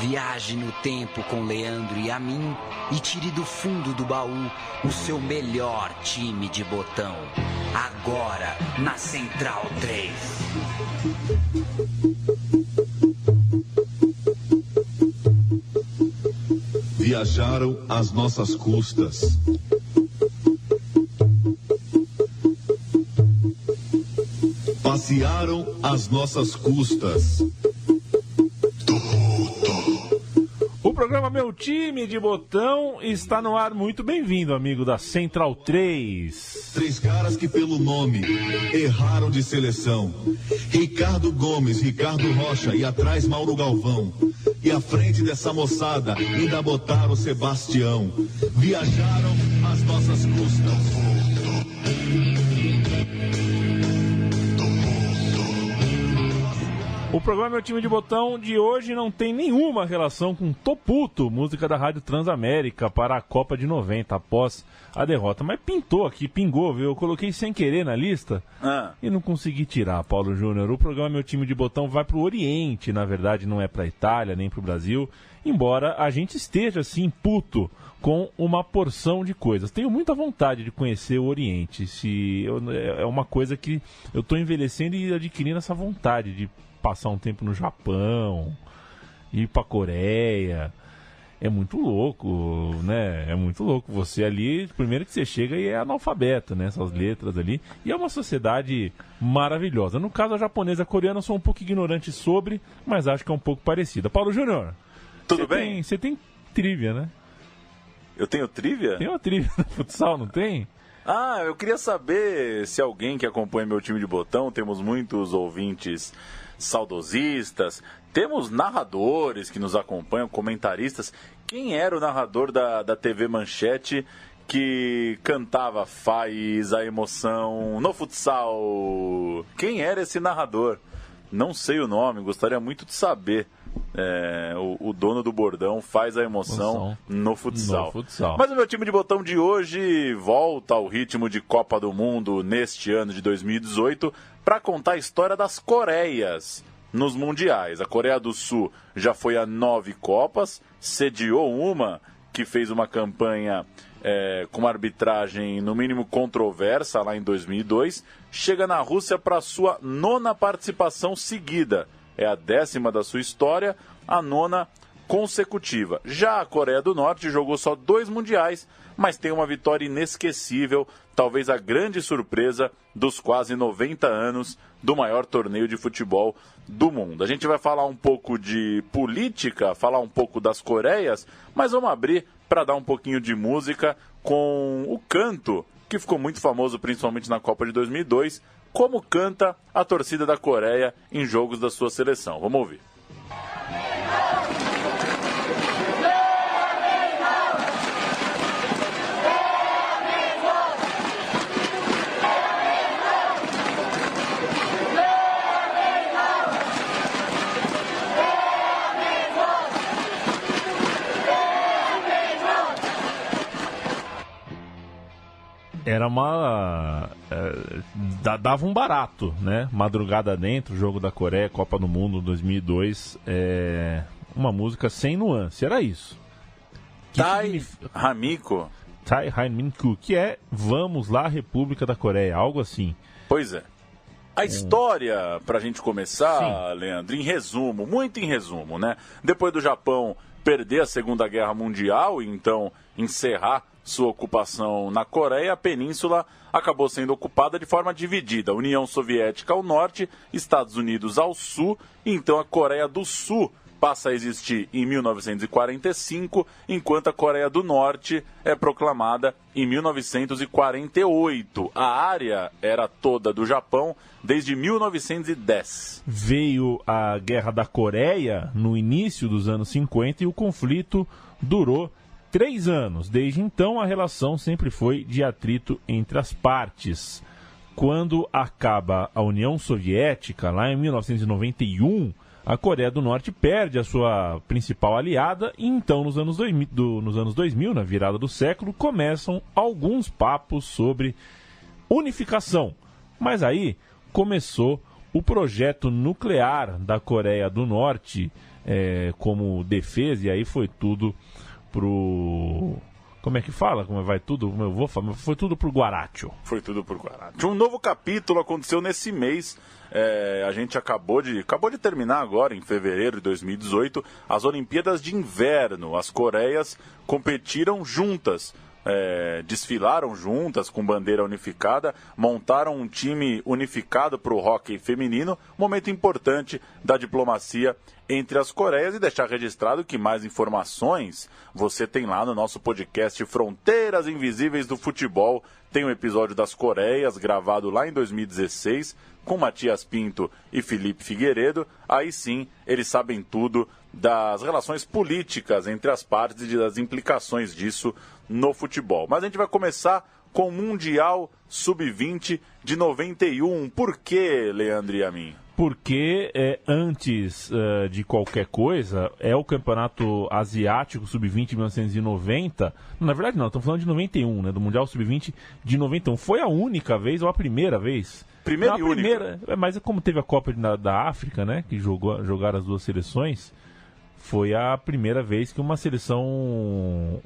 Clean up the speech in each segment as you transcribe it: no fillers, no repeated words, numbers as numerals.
Viaje no tempo com Leandro e a mim e tire do fundo do baú o seu melhor time de botão. Agora na Central 3. Viajaram às nossas custas. Passearam às nossas custas. O programa Meu Time de Botão está no ar. Muito bem-vindo, amigo da Central 3. Três caras que pelo nome erraram de seleção. Ricardo Gomes, Ricardo Rocha e atrás Mauro Galvão. E à frente dessa moçada ainda botaram Sebastião. Viajaram às nossas custas. O programa Meu Time de Botão de hoje não tem nenhuma relação com Tô Puto, música da Rádio Transamérica para a Copa de 90, após a derrota. Mas pintou aqui, pingou, viu? Eu coloquei sem querer na lista e não consegui tirar, Paulo Júnior. O programa Meu Time de Botão vai para o Oriente, na verdade não é para a Itália, nem para o Brasil, embora a gente esteja, assim, puto com uma porção de coisas. Tenho muita vontade de conhecer o Oriente. É uma coisa que eu estou envelhecendo e adquirindo essa vontade de passar um tempo no Japão, ir pra Coreia. É muito louco, né? É muito louco. Você ali, primeiro que você chega e é analfabeto, né? Essas letras ali. E é uma sociedade maravilhosa. No caso, a japonesa e a coreana, eu sou um pouco ignorante sobre, mas acho que é um pouco parecida. Paulo Júnior, tudo bem? Você tem trivia, né? Eu tenho trivia? Tem uma trivia no futsal, não tem? Ah, eu queria saber se alguém que acompanha Meu Time de Botão, temos muitos ouvintes saudosistas, temos narradores que nos acompanham, comentaristas. Quem era o narrador da TV Manchete que cantava Faz a Emoção no futsal? Quem era esse narrador? Não sei o nome, gostaria muito de saber. O dono do bordão Faz a Emoção no futsal. Mas o Meu Time de Botão de hoje volta ao ritmo de Copa do Mundo neste ano de 2018 para contar a história das Coreias nos mundiais. A Coreia do Sul já foi a 9 Copas, sediou uma que fez uma campanha com uma arbitragem no mínimo controversa lá em 2002, chega na Rússia para sua 9ª participação seguida. É a 10ª da sua história, a 9ª consecutiva. Já a Coreia do Norte jogou só 2 mundiais, mas tem uma vitória inesquecível, talvez a grande surpresa dos quase 90 anos do maior torneio de futebol do mundo. A gente vai falar um pouco de política, falar um pouco das Coreias, mas vamos abrir para dar um pouquinho de música com o canto, que ficou muito famoso principalmente na Copa de 2002, como canta a torcida da Coreia em jogos da sua seleção. Vamos ouvir. Era dava um barato, né? Madrugada dentro, jogo da Coreia, Copa do Mundo 2002, uma música sem nuance, era isso. Tai Hamiko. Tai Hamiko, que é Vamos lá, República da Coreia, algo assim. Pois é. A história, pra gente começar, Sim. Leandro, em resumo, muito em resumo, né? Depois do Japão perder a Segunda Guerra Mundial e então encerrar sua ocupação na Coreia, a península acabou sendo ocupada de forma dividida. União Soviética ao norte, Estados Unidos ao sul, e então a Coreia do Sul passa a existir em 1945, enquanto a Coreia do Norte é proclamada em 1948. A área era toda do Japão desde 1910. Veio a Guerra da Coreia no início dos anos 50 e o conflito durou 3 anos. Desde então, a relação sempre foi de atrito entre as partes. Quando acaba a União Soviética, lá em 1991, a Coreia do Norte perde a sua principal aliada e então, nos anos 2000, na virada do século, começam alguns papos sobre unificação. Mas aí começou o projeto nuclear da Coreia do Norte como defesa, e aí foi tudo pro... Como é que fala? Como vai tudo? Eu vou falar, foi tudo pro Guaracho. Foi tudo pro Guaracho. Um novo capítulo aconteceu nesse mês. A gente acabou de terminar agora, em fevereiro de 2018, as Olimpíadas de Inverno. As Coreias competiram juntas. Desfilaram juntas com bandeira unificada, montaram um time unificado para o hóquei feminino, momento importante da diplomacia entre as Coreias, e deixar registrado que mais informações você tem lá no nosso podcast Fronteiras Invisíveis do Futebol. Tem um episódio das Coreias gravado lá em 2016 com Matias Pinto e Felipe Figueiredo. Aí sim, eles sabem tudo das relações políticas entre as partes e das implicações disso no futebol. Mas a gente vai começar com o Mundial Sub-20 de 91. Por que, Leandro e a mim? Porque antes de qualquer coisa, é o Campeonato Asiático Sub-20 de 1990. Na verdade não, estamos falando de 91, né? Do Mundial Sub-20 de 91. Foi a única vez, ou a primeira vez? Primeira e única. Mas como teve a Copa da África, né? Que jogaram as duas seleções, foi a primeira vez que uma seleção...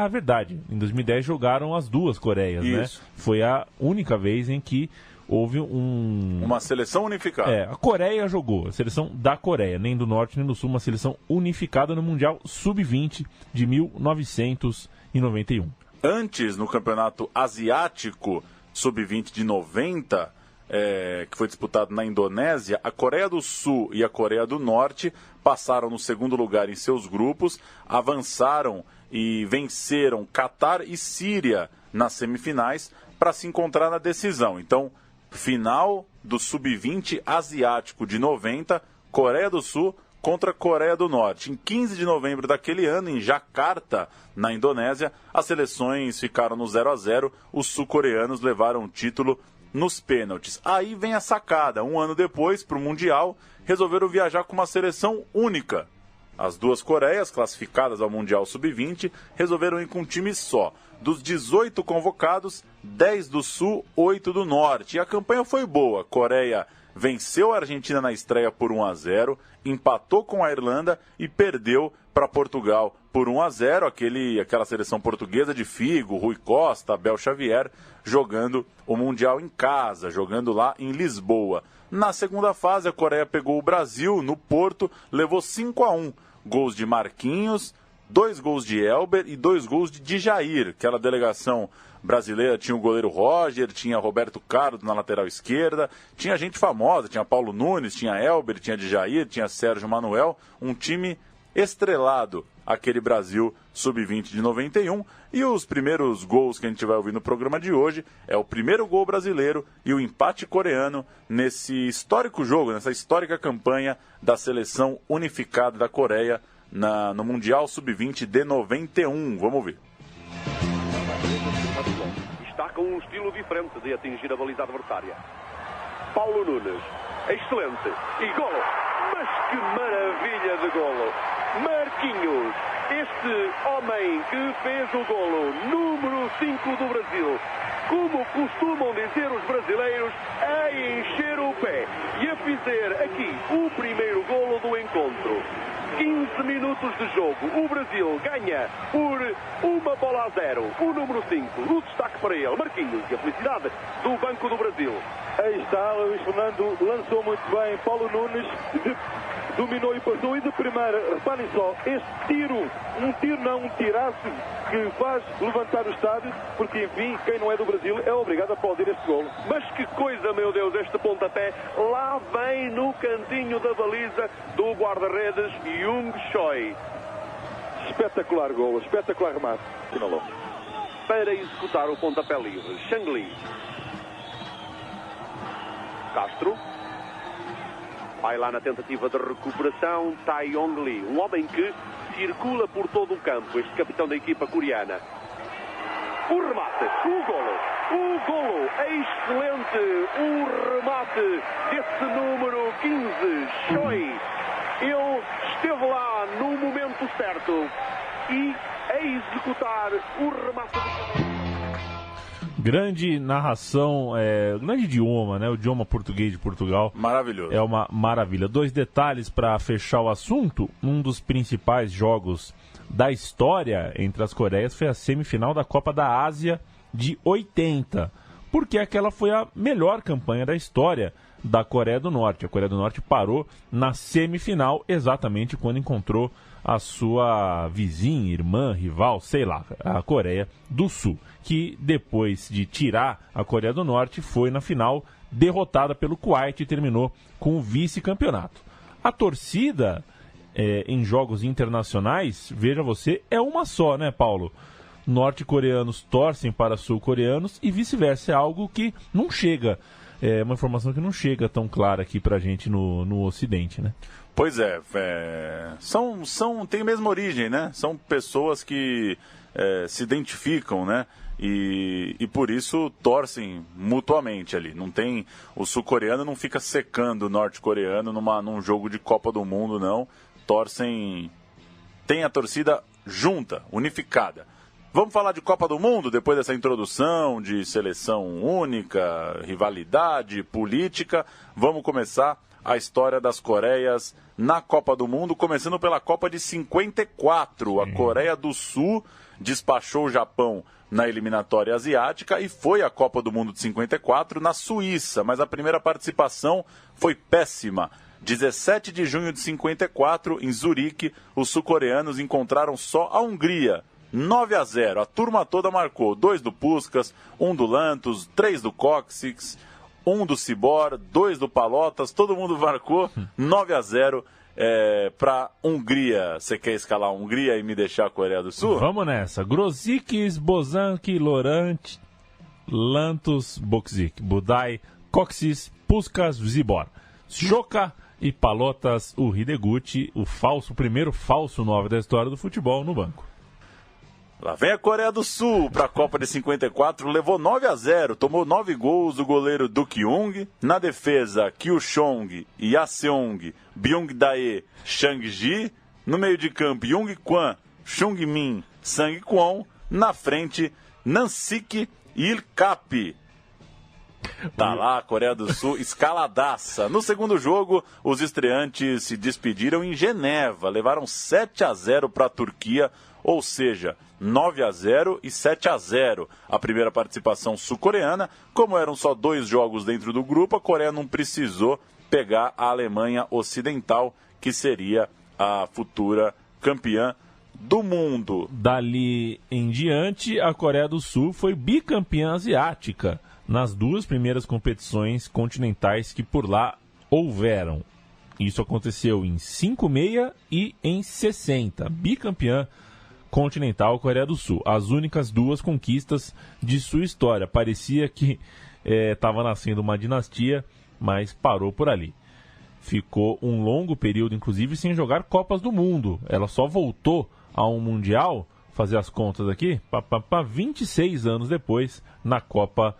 verdade. Em 2010 jogaram as duas Coreias, isso, né? Foi a única vez em que houve uma seleção unificada. A Coreia jogou, a seleção da Coreia, nem do Norte nem do Sul, uma seleção unificada no Mundial Sub-20 de 1991. Antes, no Campeonato Asiático Sub-20 de 90, que foi disputado na Indonésia, a Coreia do Sul e a Coreia do Norte passaram no segundo lugar em seus grupos, avançaram e venceram Catar e Síria nas semifinais para se encontrar na decisão. Então, final do Sub-20 Asiático de 90, Coreia do Sul contra a Coreia do Norte. Em 15 de novembro daquele ano, em Jakarta, na Indonésia, as seleções ficaram no 0-0, os sul-coreanos levaram o título nos pênaltis. Aí vem a sacada. Um ano depois, para o Mundial, resolveram viajar com uma seleção única. As duas Coreias, classificadas ao Mundial Sub-20, resolveram ir com um time só. Dos 18 convocados, 10 do Sul, 8 do Norte. E a campanha foi boa. A Coreia venceu a Argentina na estreia por 1-0, empatou com a Irlanda e perdeu para Portugal por 1-0. Aquela seleção portuguesa de Figo, Rui Costa, Abel Xavier, jogando o Mundial em casa, jogando lá em Lisboa. Na segunda fase, a Coreia pegou o Brasil no Porto, levou 5-1. Gols de Marquinhos, 2 gols de Elber e 2 gols de Jair. Aquela delegação brasileira tinha o goleiro Roger, tinha Roberto Carlos na lateral esquerda, tinha gente famosa, tinha Paulo Nunes, tinha Elber, tinha Djair, tinha Sérgio Manuel, um time estrelado, aquele Brasil Sub-20 de 91. E os primeiros gols que a gente vai ouvir no programa de hoje é o primeiro gol brasileiro e o empate coreano nesse histórico jogo, nessa histórica campanha da seleção unificada da Coreia no Mundial Sub-20 de 91. Vamos ouvir. Está com um estilo diferente de atingir a baliza adversária. Paulo Nunes, excelente, e golo! Mas que maravilha de golo! Marquinhos, este homem que fez o golo, número 5 do Brasil, como costumam dizer os brasileiros, a encher o pé e a fazer aqui o primeiro golo do encontro. 15 minutos de jogo, o Brasil ganha por 1-0. O número 5, o destaque para ele, Marquinhos, e a felicidade do Banco do Brasil. Aí está, Luís Fernando lançou muito bem, Paulo Nunes dominou e passou, e de primeira, reparem só, este tiro, um tiraço que faz levantar o estádio, porque enfim, quem não é do Brasil é obrigado a aplaudir este golo. Mas que coisa, meu Deus, este pontapé, lá vem no cantinho da baliza do guarda-redes Jung Choi. Espetacular golo, espetacular remate. Finalou. Para executar o pontapé livre, Shang Li. Castro. Vai lá na tentativa de recuperação, Taeyong Lee, um homem que circula por todo o campo, este capitão da equipa coreana. O remate, o golo, excelente, o remate desse número 15, Choi. Ele esteve lá no momento certo e a executar o remate. Grande narração, grande idioma, né? O idioma português de Portugal. Maravilhoso. É uma maravilha. 2 detalhes para fechar o assunto. Um dos principais jogos da história entre as Coreias foi a semifinal da Copa da Ásia de 80. Porque aquela foi a melhor campanha da história da Coreia do Norte. A Coreia do Norte parou na semifinal exatamente quando encontrou a sua vizinha, irmã, rival, sei lá, a Coreia do Sul, que depois de tirar a Coreia do Norte foi na final derrotada pelo Kuwait e terminou com o vice-campeonato. A torcida em jogos internacionais, veja você, é uma só, né, Paulo? Norte-coreanos torcem para sul-coreanos e vice-versa. É algo que não chega, é uma informação que não chega tão clara aqui pra gente no Ocidente, né? Pois é, tem a mesma origem, né? São pessoas que se identificam, né? E por isso torcem mutuamente ali. Não tem, o sul-coreano não fica secando o norte-coreano num jogo de Copa do Mundo, não. Torcem, tem a torcida junta, unificada. Vamos falar de Copa do Mundo depois dessa introdução de seleção única, rivalidade, política. Vamos começar a história das Coreias na Copa do Mundo, começando pela Copa de 54. A Coreia do Sul despachou o Japão na eliminatória asiática e foi à Copa do Mundo de 54 na Suíça, mas a primeira participação foi péssima. 17 de junho de 54, em Zurique, os sul-coreanos encontraram só a Hungria. 9-0, a turma toda marcou, 2 do Puskás, 1 do Lantos, 3 do Cóccix, 1 do Cibor, 2 do Palotas, todo mundo marcou, 9-0 para Hungria. Você quer escalar a Hungria e me deixar a Coreia do Sul? Vamos nessa, Grosicks, Bozanki, Lorant, Lantos, Bokzik, Budai, Cóccix, Puskás, Cibor, Shoka e Palotas, o Hideguchi, o primeiro falso 9 da história do futebol no banco. Lá vem a Coreia do Sul para a Copa de 54, levou 9-0, tomou 9 gols do goleiro Do Kyung, na defesa Kyu Chong, Yaseong, Byung-dae, Chang-ji, no meio de campo Young Kwan, Chung-min, Sang-kwon, na frente Nansik e Il-kap. Tá lá a Coreia do Sul, escaladaça. No segundo jogo, os estreantes se despediram em Geneva, levaram 7-0 para a Turquia, ou seja, 9-0 e 7-0. A primeira participação sul-coreana, como eram só 2 jogos dentro do grupo, a Coreia não precisou pegar a Alemanha Ocidental, que seria a futura campeã do mundo. Dali em diante, a Coreia do Sul foi bicampeã asiática nas 2 primeiras competições continentais que por lá houveram. Isso aconteceu em 56 e em 60. Bicampeã continental Coreia do Sul. As únicas 2 conquistas de sua história. Parecia que estava nascendo uma dinastia, mas parou por ali. Ficou um longo período, inclusive, sem jogar Copas do Mundo. Ela só voltou a um Mundial, fazer as contas aqui, 26 anos depois, na Copa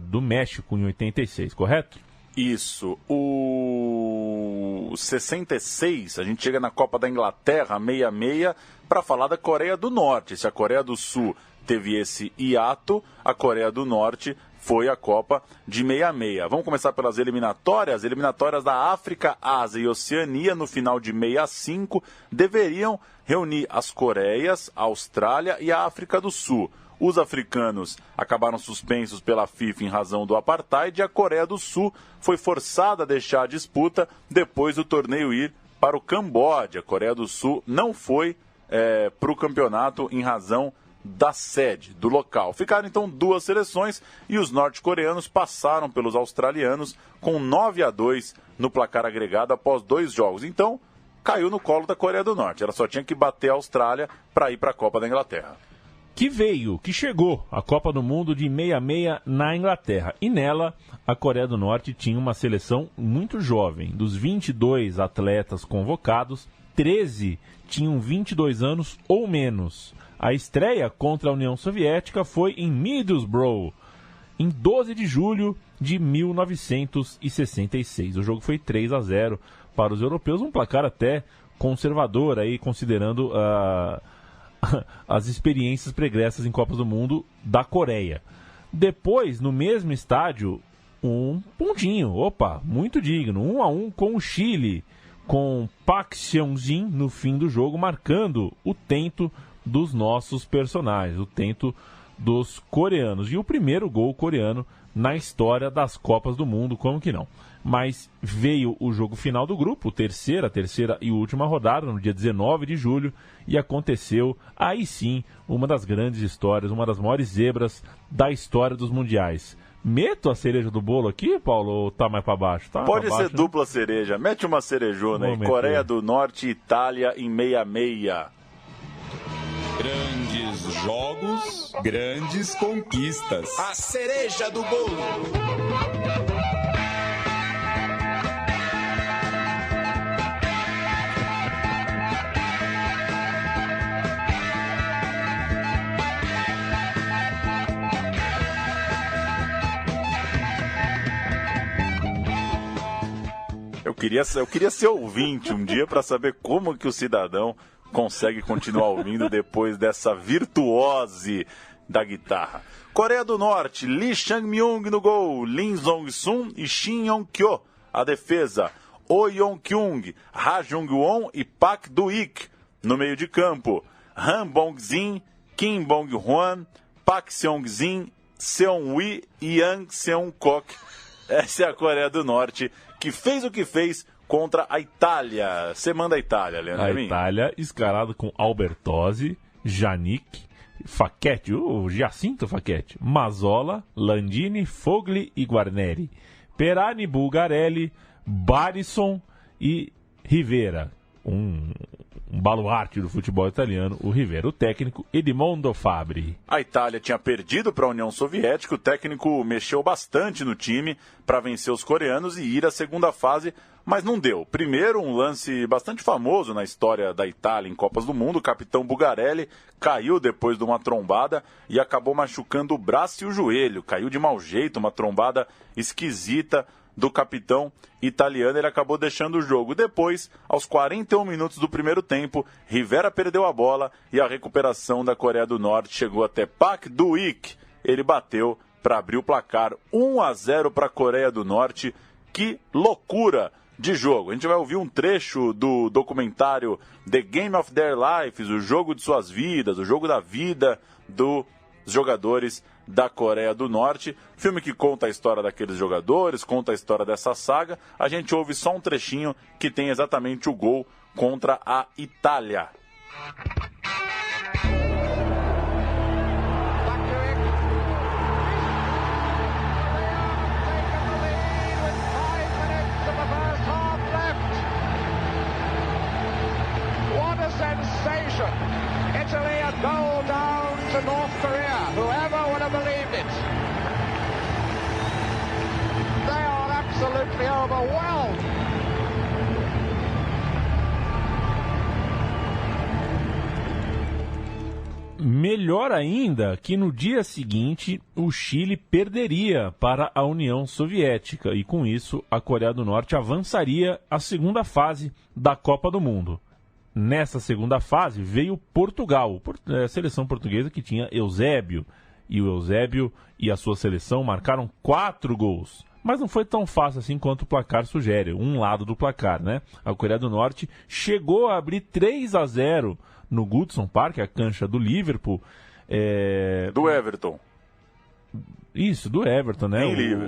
do México, em 86, correto? Isso. O 66, a gente chega na Copa da Inglaterra, 66, para falar da Coreia do Norte. Se a Coreia do Sul teve esse hiato, a Coreia do Norte foi a Copa de 66. Vamos começar pelas eliminatórias. Eliminatórias da África, Ásia e Oceania, no final de 65, deveriam reunir as Coreias, a Austrália e a África do Sul. Os africanos acabaram suspensos pela FIFA em razão do apartheid e a Coreia do Sul foi forçada a deixar a disputa depois do torneio ir para o Camboja. A Coreia do Sul não foi para o campeonato em razão da sede, do local. Ficaram então 2 seleções e os norte-coreanos passaram pelos australianos com 9-2 no placar agregado após 2 jogos. Então, caiu no colo da Coreia do Norte. Ela só tinha que bater a Austrália para ir para a Copa da Inglaterra. Que chegou a Copa do Mundo de 66 na Inglaterra. E nela, a Coreia do Norte tinha uma seleção muito jovem. Dos 22 atletas convocados, 13 tinham 22 anos ou menos. A estreia contra a União Soviética foi em Middlesbrough, em 12 de julho de 1966. O jogo foi 3-0 para os europeus, um placar até conservador, aí, considerando as experiências pregressas em Copas do Mundo da Coreia. Depois, no mesmo estádio, um pontinho, muito digno, 1-1 com o Chile, com Park Seong-jin no fim do jogo, marcando o tento dos nossos personagens, o tento dos coreanos. E o primeiro gol coreano na história das Copas do Mundo, como que não? Mas veio o jogo final do grupo, terceira e última rodada, no dia 19 de julho, e aconteceu, aí sim, uma das grandes histórias, uma das maiores zebras da história dos mundiais. Meto a cereja do bolo aqui, Paulo, ou tá mais pra baixo? Tá Pode pra ser baixo, dupla cereja, mete uma cerejona aí. Coreia do Norte e Itália em 6-6. Grandes jogos, grandes conquistas. A cereja do bolo. Eu queria ser ouvinte um dia para saber como que o cidadão consegue continuar ouvindo depois dessa virtuose da guitarra. Coreia do Norte, Lee Chang-myung no gol, Lim Jong-sun e Shin Yong-kyo. A defesa, Oh Yong-kyung, Ha Jung-won e Park Do-ik. No meio de campo, Han Bong-jin, Kim Bong-hwan, Park Seong-jin, Seon-wi e Yang Seon-kok. Essa é a Coreia do Norte, que fez o que fez contra a Itália. Você manda a Itália, Leandro. A Itália, escalado com Albertozzi, Janik, Facchetti, o Giacinto Facchetti, Mazzola, Landini, Fogli e Guarneri, Perani, Bulgarelli, Barisson e Rivera. Um baluarte do futebol italiano, o Rivera. O técnico, Edmondo Fabri. A Itália tinha perdido para a União Soviética, o técnico mexeu bastante no time para vencer os coreanos e ir à segunda fase, mas não deu. Primeiro, um lance bastante famoso na história da Itália em Copas do Mundo, o capitão Bulgarelli caiu depois de uma trombada e acabou machucando o braço e o joelho. Caiu de mau jeito, uma trombada esquisita do capitão italiano, ele acabou deixando o jogo. Depois, aos 41 minutos do primeiro tempo, Rivera perdeu a bola e a recuperação da Coreia do Norte chegou até Park Do-ik. Ele bateu para abrir o placar, 1-0 para a Coreia do Norte. Que loucura de jogo. A gente vai ouvir um trecho do documentário The Game of Their Lives, o jogo de suas vidas, o jogo da vida dos jogadores da Coreia do Norte, filme que conta a história daqueles jogadores, conta a história dessa saga. A gente ouve só um trechinho que tem exatamente o gol contra a Itália. What a sensation! Italy a goal down to North Korea. Whoever would have believed it? They are absolutely overwhelmed. Melhor ainda que no dia seguinte o Chile perderia para a União Soviética e com isso a Coreia do Norte avançaria à segunda fase da Copa do Mundo. Nessa segunda fase veio Portugal, a seleção portuguesa que tinha Eusébio. E o Eusébio e a sua seleção marcaram 4 gols. Mas não foi tão fácil assim quanto o placar sugere, um lado do placar, né? A Coreia do Norte chegou a abrir 3-0 no Goodson Park, a cancha do Liverpool. Do Everton. Isso, do Everton, né?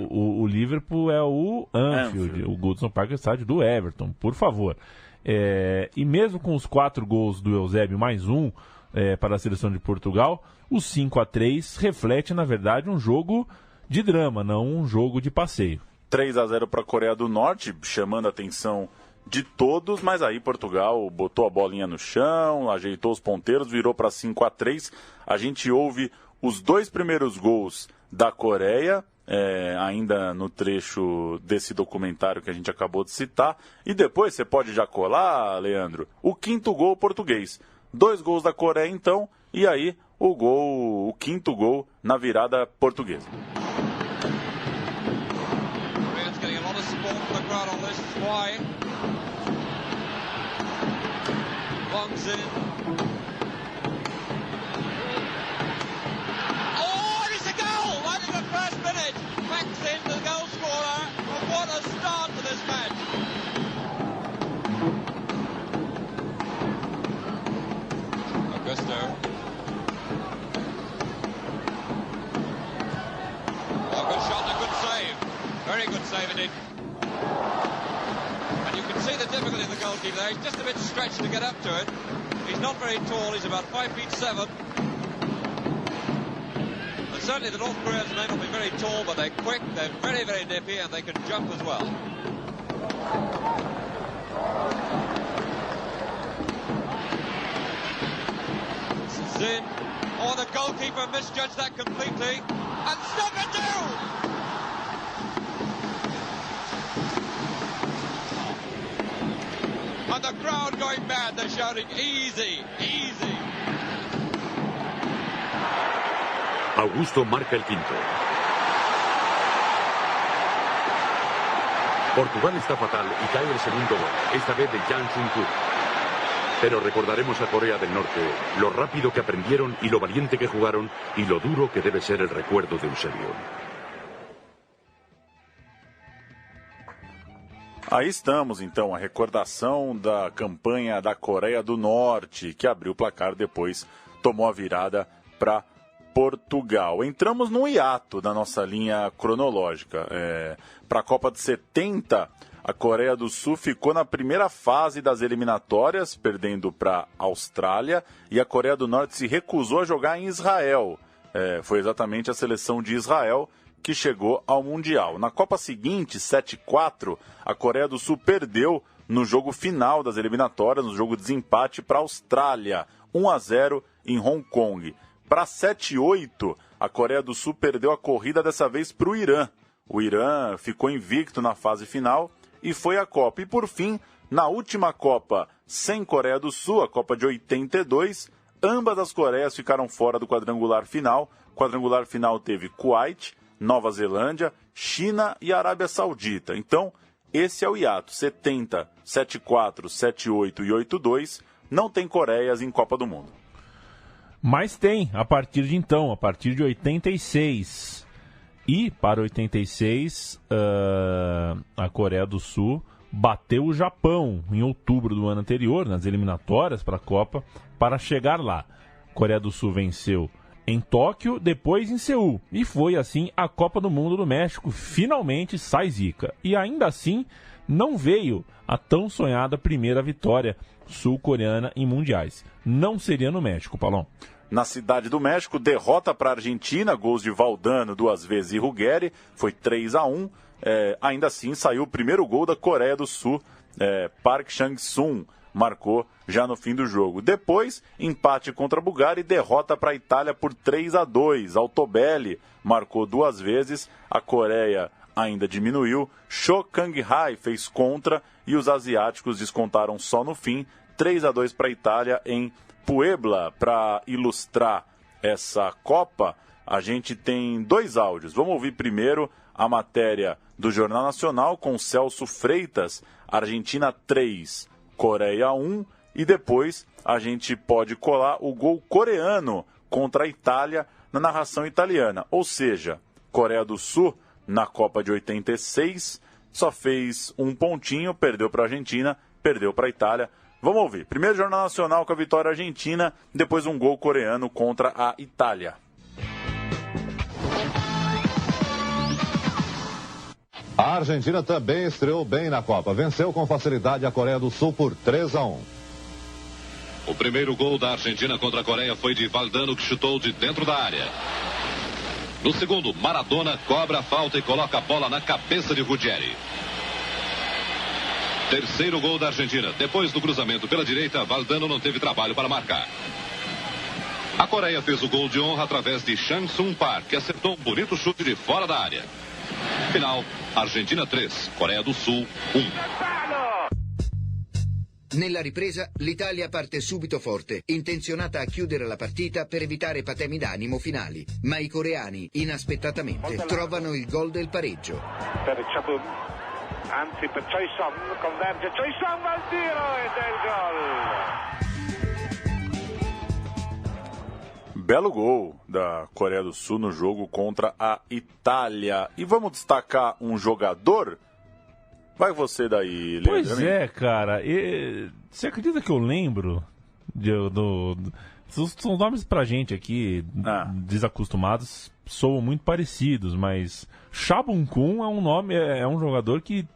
O Liverpool é o Anfield. O Goodson Park é o estádio do Everton, por favor. E mesmo com os 4 gols do Eusébio, mais um para a seleção de Portugal, o 5-3 reflete, na verdade, um jogo de drama, não um jogo de passeio. 3-0 para a Coreia do Norte, chamando a atenção de todos, mas aí Portugal botou a bolinha no chão, ajeitou os ponteiros, virou para 5-3. A gente ouve os 2 primeiros gols da Coreia, ainda no trecho desse documentário que a gente acabou de citar. E depois, você pode já colar, Leandro, o 5º gol português. 2 gols da Coreia, então, e aí o 5º gol na virada portuguesa. started. And you can see the difficulty of the goalkeeper there. He's just a bit stretched to get up to it. He's not very tall. He's about 5'7". And certainly the North Koreans may not be very tall, but they're quick, they're very, very nippy, and they can jump as well. This is in. Oh, the goalkeeper misjudged that completely. And Sakadu! And the crowd going mad, they're shouting, easy, easy. Augusto marca el quinto. Portugal está fatal y cae el segundo gol, esta vez de Jang Sung-koo. Pero recordaremos a Corea del Norte, lo rápido que aprendieron y lo valiente que jugaron y lo duro que debe ser el recuerdo de Eusebio. Aí estamos, então, a recordação da campanha da Coreia do Norte, que abriu o placar, depois tomou a virada para Portugal. Entramos no hiato da nossa linha cronológica. Para a Copa de 70, a Coreia do Sul ficou na primeira fase das eliminatórias, perdendo para a Austrália, e a Coreia do Norte se recusou a jogar em Israel. Foi exatamente a seleção de Israel que chegou ao Mundial. Na Copa seguinte, 7-4, a Coreia do Sul perdeu no jogo final das eliminatórias, no jogo de desempate para a Austrália, 1-0 em Hong Kong. Para 7-8, a Coreia do Sul perdeu a corrida dessa vez para o Irã. O Irã ficou invicto na fase final e foi à Copa. E por fim, na última Copa sem Coreia do Sul, a Copa de 82, ambas as Coreias ficaram fora do quadrangular final. O quadrangular final teve Kuwait, Nova Zelândia, China e Arábia Saudita. Então, esse é o hiato. 70, 7-4, 7-8 e 8-2. Não tem Coreias em Copa do Mundo. Mas tem, a partir de então, a partir de 86. E, para 86, a Coreia do Sul bateu o Japão em outubro do ano anterior, nas eliminatórias para a Copa, para chegar lá. A Coreia do Sul venceu em Tóquio, depois em Seul. E foi assim a Copa do Mundo do México finalmente sai zica. E ainda assim não veio a tão sonhada primeira vitória sul-coreana em mundiais. Não seria no México, Paulão. Na Cidade do México, derrota para a Argentina, gols de Valdano 2 vezes e Ruggeri, foi 3-1. Ainda assim saiu o primeiro gol da Coreia do Sul, Park Sang-sung marcou já no fim do jogo. Depois, empate contra a Bulgária e derrota para a Itália por 3-2. Altobelli marcou 2 vezes, a Coreia ainda diminuiu, Cho Kang-hae fez contra e os asiáticos descontaram só no fim, 3-2 para a Itália em Puebla. Para ilustrar essa Copa, a gente tem 2 áudios. Vamos ouvir primeiro a matéria do Jornal Nacional com Celso Freitas, Argentina 3, Coreia 1, e depois a gente pode colar o gol coreano contra a Itália na narração italiana. Ou seja, Coreia do Sul, na Copa de 86, só fez um pontinho, perdeu para a Argentina, perdeu para a Itália. Vamos ouvir. Primeiro Jornal Nacional com a vitória argentina, depois um gol coreano contra a Itália. A Argentina também estreou bem na Copa. Venceu com facilidade a Coreia do Sul por 3-1. O primeiro gol da Argentina contra a Coreia foi de Valdano, que chutou de dentro da área. No segundo, Maradona cobra a falta e coloca a bola na cabeça de Ruggeri. Terceiro gol da Argentina. Depois do cruzamento pela direita, Valdano não teve trabalho para marcar. A Coreia fez o gol de honra através de Chang Sung-park, que acertou um bonito chute de fora da área. Final, Argentina 3, Coreia do Sul 1. Nella ripresa l'Italia parte subito forte, intenzionata a chiudere la partita per evitare patemi d'animo finali, ma i coreani inaspettatamente trovano il gol del pareggio. Per Chabun, anzi per Choi Song, converge Choi Song al tiro e del gol. Belo gol da Coreia do Sul no jogo contra a Itália. E vamos destacar um jogador? Vai você daí, Leandro. Pois é, cara. Você acredita que eu lembro? São nomes pra gente aqui, desacostumados. soam muito parecidos, mas Cha Bum-Kun é um jogador que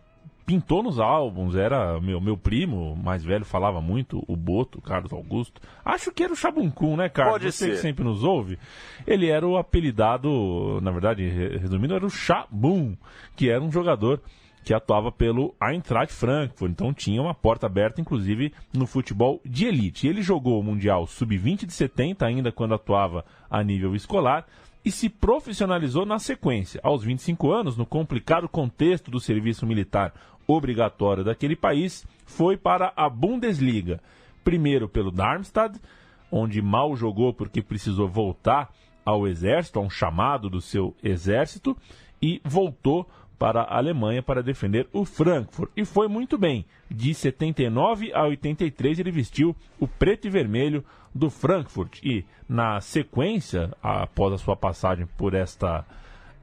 pintou nos álbuns, era meu primo mais velho falava muito, o Boto, Carlos Augusto. Acho que era o Cha Bum-Kun, né, Carlos? Pode Você ser. que sempre nos ouve. Ele era o apelidado, na verdade, resumindo, era o Cha Bum, que era um jogador que atuava pelo Eintracht Frankfurt, então tinha uma porta aberta, inclusive, no futebol de elite. Ele jogou o Mundial Sub-20 de 70, ainda quando atuava a nível escolar, e se profissionalizou na sequência. Aos 25 anos, no complicado contexto do serviço militar obrigatório daquele país, foi para a Bundesliga. Primeiro pelo Darmstadt, onde mal jogou porque precisou voltar ao exército, a um chamado do seu exército, e voltou para a Alemanha para defender o Frankfurt. E foi muito bem. De 79 a 83 ele vestiu o preto e vermelho do Frankfurt. E na sequência, após a sua passagem por esta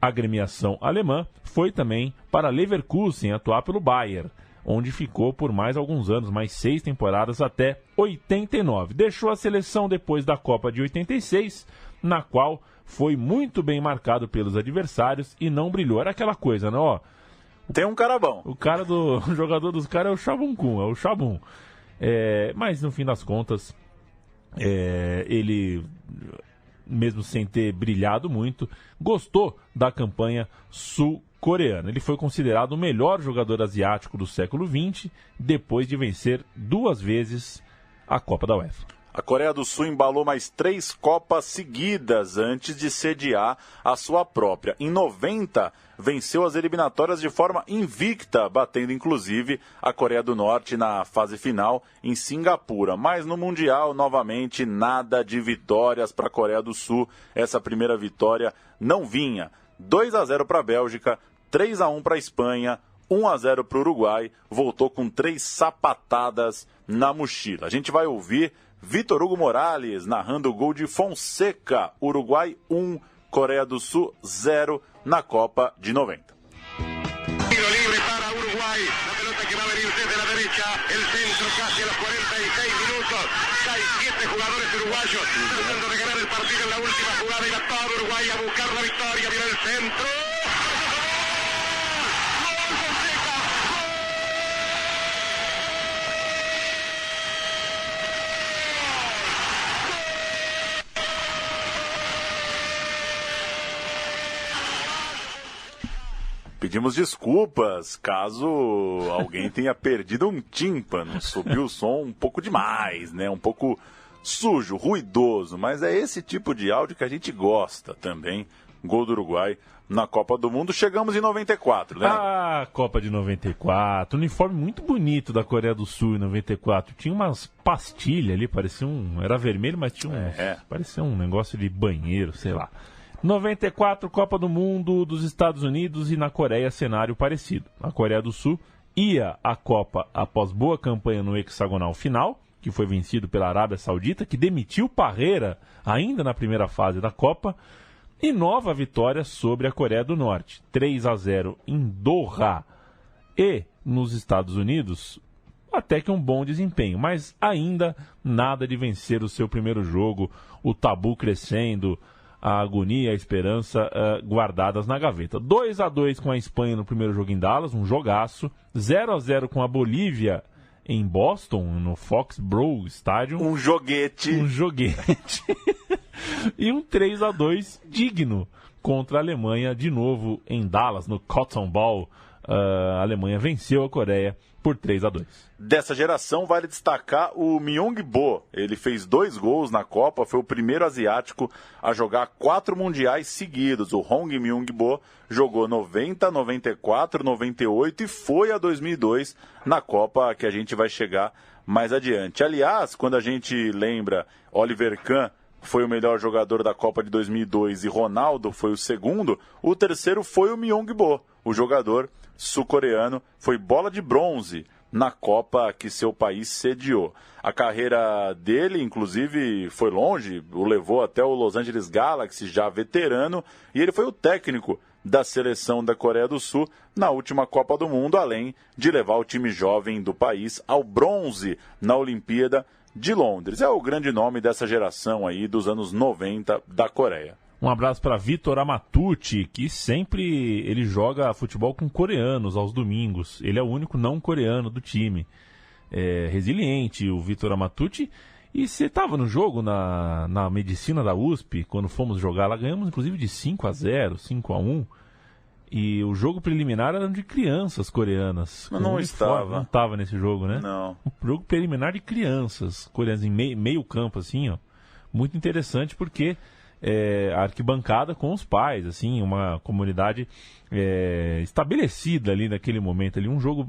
agremiação alemã, foi também para Leverkusen atuar pelo Bayern, onde ficou por mais alguns anos, mais 6 temporadas até 89. Deixou a seleção depois da Copa de 86, na qual foi muito bem marcado pelos adversários e não brilhou. Era aquela coisa, né? Ó, tem um cara bom. O jogador dos caras é o Cha Bum-Kun, é o Cha Bum. Mas no fim das contas, ele, mesmo sem ter brilhado muito, gostou da campanha sul-coreana. Ele foi considerado o melhor jogador asiático do século XX, depois de vencer 2 vezes a Copa da UEFA. A Coreia do Sul embalou mais 3 Copas seguidas antes de sediar a sua própria. Em 90, venceu as eliminatórias de forma invicta, batendo inclusive a Coreia do Norte na fase final em Singapura. Mas no Mundial, novamente, nada de vitórias para a Coreia do Sul. Essa primeira vitória não vinha. 2-0 para a Bélgica, 3-1 para a Espanha, 1-0 para o Uruguai. Voltou com 3 sapatadas na mochila. A gente vai ouvir Vitor Hugo Morales narrando o gol de Fonseca. Uruguai 1, Coreia do Sul 0 na Copa de 90. Tiro libre para Uruguay. La pelota que va a venir desde la derecha. El centro casi a los 46 minutos. Hay 7 jugadores uruguayos tratando de ganar el partido en la última jugada. Y va todo Uruguay a buscar la victoria. Viene el centro. Pedimos desculpas caso alguém tenha perdido um tímpano. Subiu o som um pouco demais, né? Um pouco sujo, ruidoso. Mas é esse tipo de áudio que a gente gosta também. Gol do Uruguai na Copa do Mundo. Chegamos em 94, né? Ah, Copa de 94. Uniforme muito bonito da Coreia do Sul em 94. Tinha umas pastilhas ali, parecia era vermelho, mas tinha parecia um negócio de banheiro, sei lá. 94, Copa do Mundo dos Estados Unidos, e na Coreia cenário parecido. A Coreia do Sul ia à Copa após boa campanha no hexagonal final, que foi vencido pela Arábia Saudita, que demitiu Parreira ainda na primeira fase da Copa, e nova vitória sobre a Coreia do Norte, 3-0 em Doha. E nos Estados Unidos, até que um bom desempenho, mas ainda nada de vencer o seu primeiro jogo, o tabu crescendo, a agonia e a esperança guardadas na gaveta. 2-2 com a Espanha no primeiro jogo em Dallas, um jogaço. 0-0 com a Bolívia em Boston, no Foxborough Stadium. Um joguete. E um 3-2 digno contra a Alemanha, de novo em Dallas, no Cotton Bowl. A Alemanha venceu a Coreia por 3-2. Dessa geração vale destacar o Myung-Bo. Ele fez 2 gols na Copa, foi o primeiro asiático a jogar 4 mundiais seguidos. O Hong Myung-Bo jogou 90, 94, 98 e foi a 2002 na Copa, que a gente vai chegar mais adiante. Aliás, quando a gente lembra Oliver Kahn foi o melhor jogador da Copa de 2002 e Ronaldo foi o segundo, o terceiro foi o Myung-Bo, o jogador sul-coreano, foi bola de bronze na Copa que seu país sediou. A carreira dele, inclusive, foi longe, o levou até o Los Angeles Galaxy, já veterano, e ele foi o técnico da seleção da Coreia do Sul na última Copa do Mundo, além de levar o time jovem do país ao bronze na Olimpíada de Londres. É o grande nome dessa geração aí dos anos 90 da Coreia. Um abraço para Vitor Amatucci, que sempre ele joga futebol com coreanos aos domingos. Ele é o único não coreano do time. É resiliente, o Vitor Amatucci. E você estava no jogo na medicina da USP, quando fomos jogar lá, ganhamos inclusive de 5-0, 5-1. E o jogo preliminar era de crianças coreanas. Mas não estava. Não estava nesse jogo, né? Não. Um jogo preliminar de crianças coreanas, em meio campo, assim, ó. Muito interessante porque a arquibancada com os pais, assim, uma comunidade estabelecida ali naquele momento. Ali, um jogo...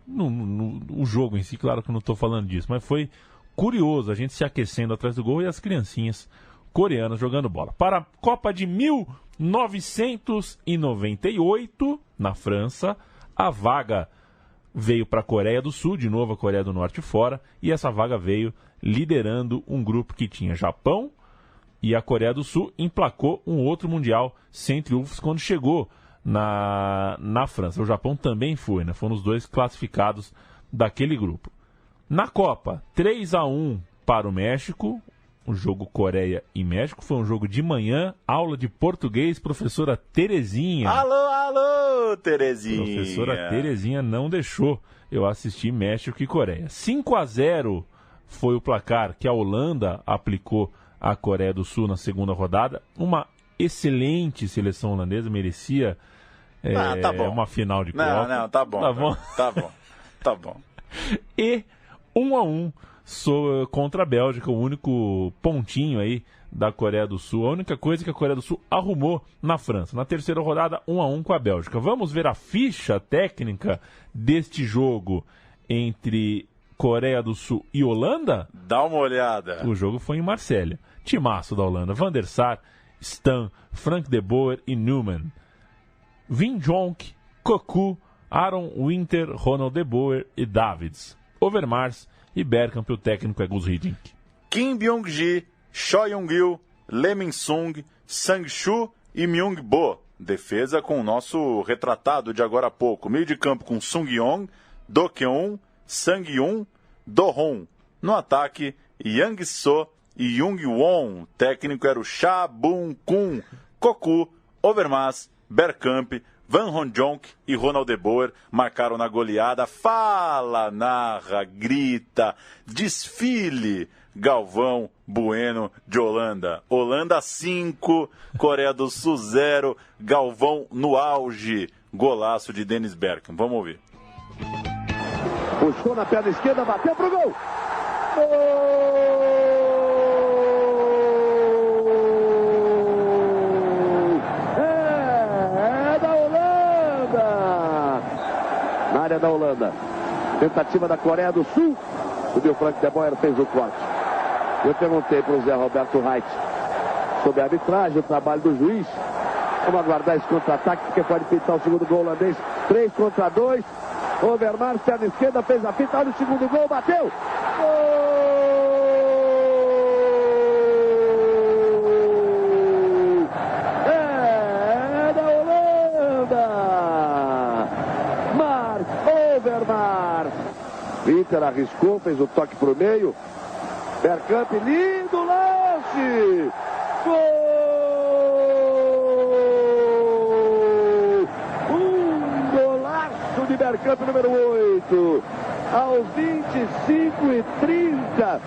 o jogo em si, claro que eu não estou falando disso, mas foi curioso a gente se aquecendo atrás do gol e as criancinhas coreanas jogando bola. Para a Copa de 1998, na França, a vaga veio para a Coreia do Sul, de novo a Coreia do Norte fora, e essa vaga veio liderando um grupo que tinha Japão, e a Coreia do Sul emplacou um outro Mundial sem triunfos quando chegou na França. O Japão também foi, né? Foram os dois classificados daquele grupo. Na Copa, 3-1 para o México, o jogo Coreia e México, foi um jogo de manhã, aula de português, professora Terezinha. Alô, Terezinha. Professora Terezinha não deixou eu assistir México e Coreia. 5-0 foi o placar que a Holanda aplicou à Coreia do Sul na segunda rodada. Uma excelente seleção holandesa, merecia tá bom. Uma final de Copa. Não, tá bom. Tá bom. E 1-1 contra a Bélgica, o único pontinho aí da Coreia do Sul, a única coisa que a Coreia do Sul arrumou na França. Na terceira rodada, 1-1 com a Bélgica. Vamos ver a ficha técnica deste jogo entre Coreia do Sul e Holanda? Dá uma olhada. O jogo foi em Marsella. Timaço da Holanda: Van der Sar, Stan, Frank de Boer e Newman. Wim Jonk, Cocu, Aaron Winter, Ronald de Boer e Davids. Overmars e Bergkamp, o técnico é Gus Hiddink. Kim Byung-ji, Choi Young-il, Lee Min-sung, Sang-shu e Myung-bo. Defesa com o nosso retratado de agora há pouco. Meio de campo com Sung-yong, Do-keun, Sang-yun, Do-hon. No ataque, Yang-so e Jung-won. Técnico era o Cha Bun-kun. Cocu, Overmars, Bergkamp, Van Hon-jonk e Ronald de Boer marcaram na goleada. Fala, narra, grita, desfile. Galvão Bueno de Holanda. Holanda 5, Coreia do Sul 0. Galvão no auge. Golaço de Dennis Bergkamp. Vamos ouvir. Puxou na perna esquerda, bateu pro gol. Na área da Holanda. Tentativa da Coreia do Sul. O Frank de Boer fez o corte. Eu perguntei para o Zé Roberto Reit sobre a arbitragem, o trabalho do juiz. Vamos aguardar esse contra-ataque, porque pode pintar o segundo gol holandês. 3-2. Overmars, perna esquerda, fez a fita. Olha o segundo gol, bateu. Gol! É da Holanda. Overmars. Winter arriscou, fez o toque para o meio. Bergkamp, lindo lance! Gol! Um golaço de Bergkamp, número 8. Aos 25:30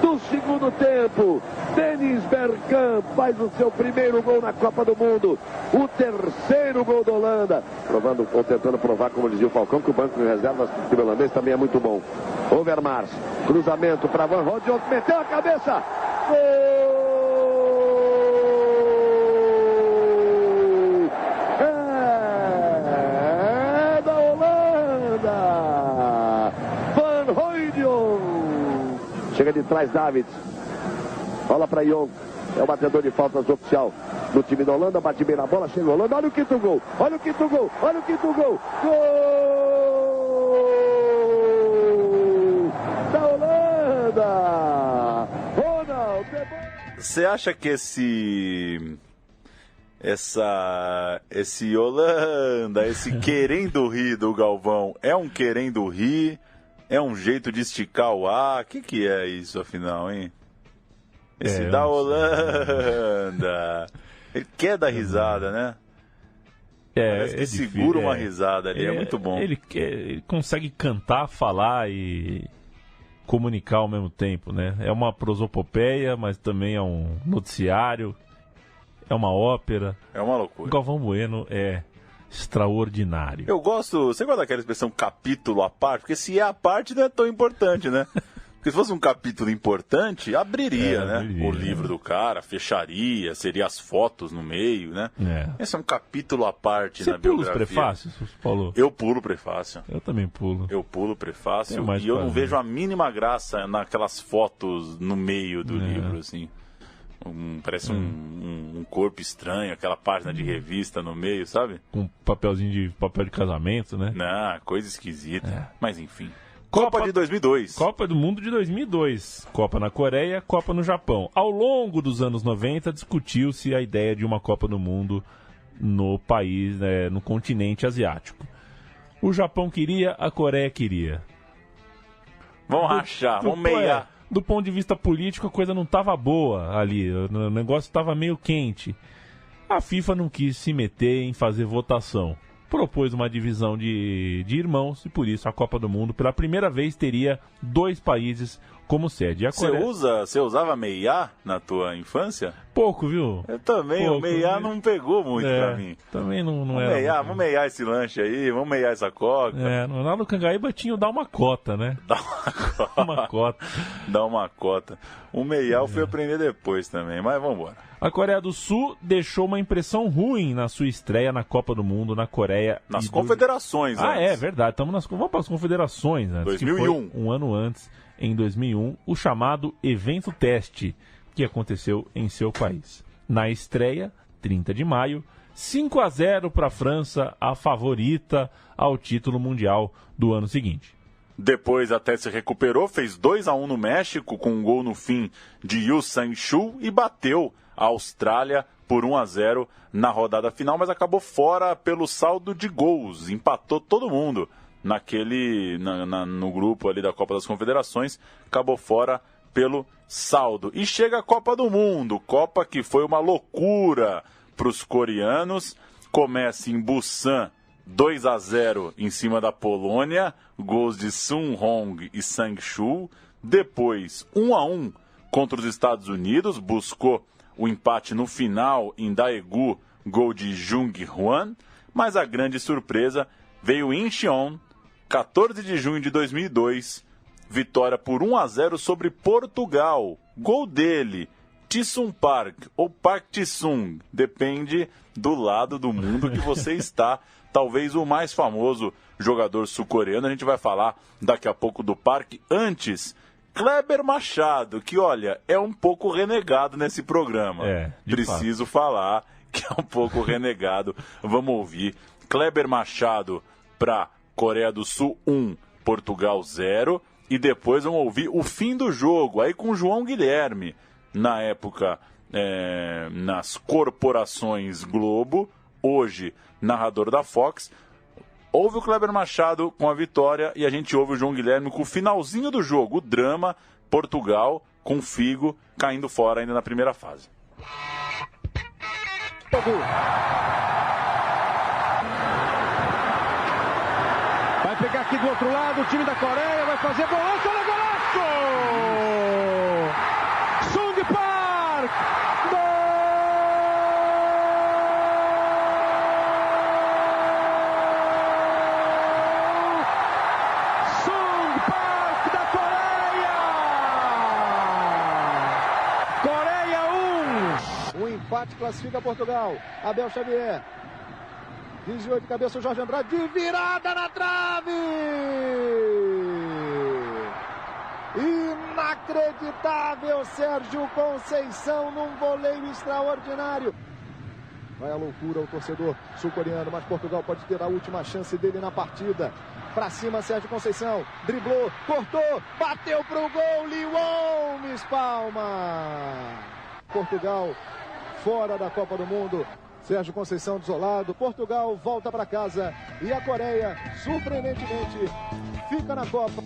do segundo tempo, Dennis Bergkamp faz o seu primeiro gol na Copa do Mundo. O terceiro gol da Holanda. Provando, ou tentando provar, como dizia o Falcão, que o banco de reservas do holandês também é muito bom. Overmars, cruzamento para Van Hon-jonk, meteu a cabeça. Gol! É da Holanda. Van Hon-jonk. Chega de trás, Davids. Bola para Young. É o batedor de faltas oficial do time da Holanda. Bate bem na bola, chega a Holanda. Olha o quinto gol. Olha o quinto gol. Olha o quinto gol. Gol! Você acha que esse Holanda, esse querendo rir do Galvão, é um querendo rir? É um jeito de esticar o ar? O que é isso, afinal, hein? Esse da Holanda. Ele quer dar risada, né? Parece que segura uma risada ali, é muito bom. Ele consegue cantar, falar e comunicar ao mesmo tempo, né? É uma prosopopeia, mas também é um noticiário, é uma ópera. É uma loucura. O Galvão Bueno é extraordinário. Eu gosto... Você gosta daquela expressão capítulo à parte? Porque se é à parte não é tão importante, né? Porque se fosse um capítulo importante, abriria, né? O livro do cara, fecharia, seria as fotos no meio, né? Esse é um capítulo à parte na biografia. Você pula os prefácios, Paulo? Eu pulo o prefácio. Eu também pulo. Eu pulo o prefácio e eu não vejo a mínima graça naquelas fotos no meio do livro, assim. Parece um corpo estranho, aquela página de revista no meio, sabe? Com papel de casamento, né? Não, coisa esquisita. Mas enfim. Copa de 2002. Copa do Mundo de 2002. Copa na Coreia, Copa no Japão. Ao longo dos anos 90, discutiu-se a ideia de uma Copa do Mundo no país, no continente asiático. O Japão queria, a Coreia queria. Vamos rachar, vamos meiar. Do ponto de vista político, a coisa não estava boa ali. O negócio estava meio quente. A FIFA não quis se meter em fazer votação. Propôs uma divisão de irmãos e por isso a Copa do Mundo pela primeira vez teria 2 países como sede. Você usava meiá na tua infância? Pouco, viu? Eu também, o meiá não pegou muito pra mim. Também não era. Vamos meiar esse lanche aí, vamos meiar essa coca. Lá no Cangaíba tinha o Dá Uma Cota, né? Dá uma cota. O meiá eu fui aprender depois também, mas vamos embora. A Coreia do Sul deixou uma impressão ruim na sua estreia na Copa do Mundo na Coreia. Nas confederações, é verdade. Vamos para as confederações, né? 2001. Que foi um ano antes, em 2001, o chamado Evento Teste, que aconteceu em seu país. Na estreia, 30 de maio, 5-0 para a França, a favorita ao título mundial do ano seguinte. Depois até se recuperou, fez 2-1 no México, com um gol no fim de Yu Sang-chul e bateu a Austrália por 1-0 na rodada final, mas acabou fora pelo saldo de gols, empatou todo mundo no grupo ali da Copa das Confederações, acabou fora pelo saldo. E chega a Copa do Mundo, Copa que foi uma loucura para os coreanos, começa em Busan, 2-0 em cima da Polônia, gols de Sun Hong e Sang-chul, depois 1-1 contra os Estados Unidos, buscou o empate no final em Daegu, gol de Jung Hwan, mas a grande surpresa veio em Incheon, 14 de junho de 2002, vitória por 1-0 sobre Portugal, gol dele, Jisung Park ou Park Ji-sung, depende do lado do mundo que você está, talvez o mais famoso jogador sul-coreano, a gente vai falar daqui a pouco do Park, antes... Kleber Machado, que olha, é um pouco renegado nesse programa. Preciso falar que é um pouco renegado. Vamos ouvir. Kleber Machado para Coreia do Sul 1, Portugal 0. E depois vamos ouvir o fim do jogo, aí com João Guilherme. Na época, nas corporações Globo, hoje narrador da Fox. Ouve o Kleber Machado com a vitória e a gente ouve o João Guilherme com o finalzinho do jogo, o drama, Portugal com Figo caindo fora ainda na primeira fase. Vai pegar aqui do outro lado o time da Coreia, vai fazer golaço, olha golaço! Sung Park! Empate classifica Portugal. Abel Xavier. 18 cabeça o Jorge Andrade. De virada na trave! Inacreditável Sérgio Conceição num voleio extraordinário. Vai a loucura o torcedor sul-coreano, mas Portugal pode ter a última chance dele na partida. Pra cima Sérgio Conceição. Driblou, cortou, bateu pro gol. Liwon espalma. Portugal fora da Copa do Mundo. Sérgio Conceição desolado. Portugal volta para casa. E a Coreia, surpreendentemente, fica na Copa.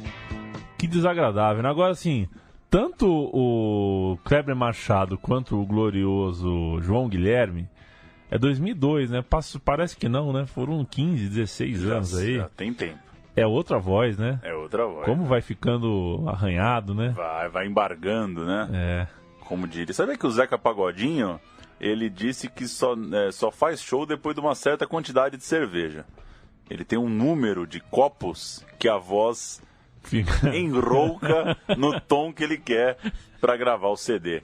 Que desagradável, né? Agora, assim, tanto o Kleber Machado quanto o glorioso João Guilherme É 2002, né? Parece que não, né? Foram 15, 16 anos aí. Já tem tempo. É outra voz, né? É outra voz. Como vai ficando arranhado, né? Vai embargando, né? Como diria. Sabe que o Zeca Pagodinho, ele disse que só faz show depois de uma certa quantidade de cerveja. Ele tem um número de copos que a voz enrouca no tom que ele quer para gravar o CD.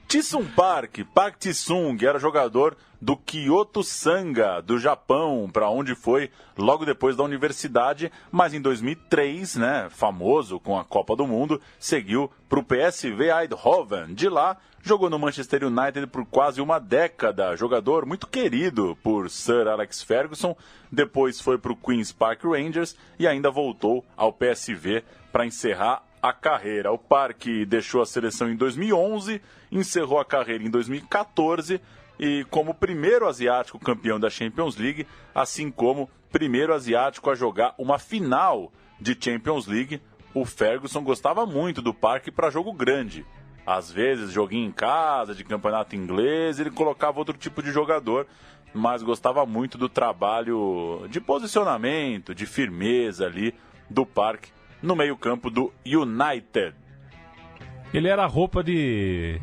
Tisung Park Tisung, era jogador do Kyoto Sanga, do Japão, para onde foi logo depois da universidade, mas em 2003, né, famoso com a Copa do Mundo, seguiu para o PSV Eindhoven. De lá, jogou no Manchester United por quase uma década, jogador muito querido por Sir Alex Ferguson, depois foi para o Queen's Park Rangers e ainda voltou ao PSV para encerrar a carreira. O Parque deixou a seleção em 2011, encerrou a carreira em 2014 e como primeiro asiático campeão da Champions League, assim como primeiro asiático a jogar uma final de Champions League. O Ferguson gostava muito do Parque para jogo grande. Às vezes, joguinho em casa, de campeonato inglês, ele colocava outro tipo de jogador, mas gostava muito do trabalho de posicionamento, de firmeza ali do Parque no meio-campo do United. Ele era a roupa de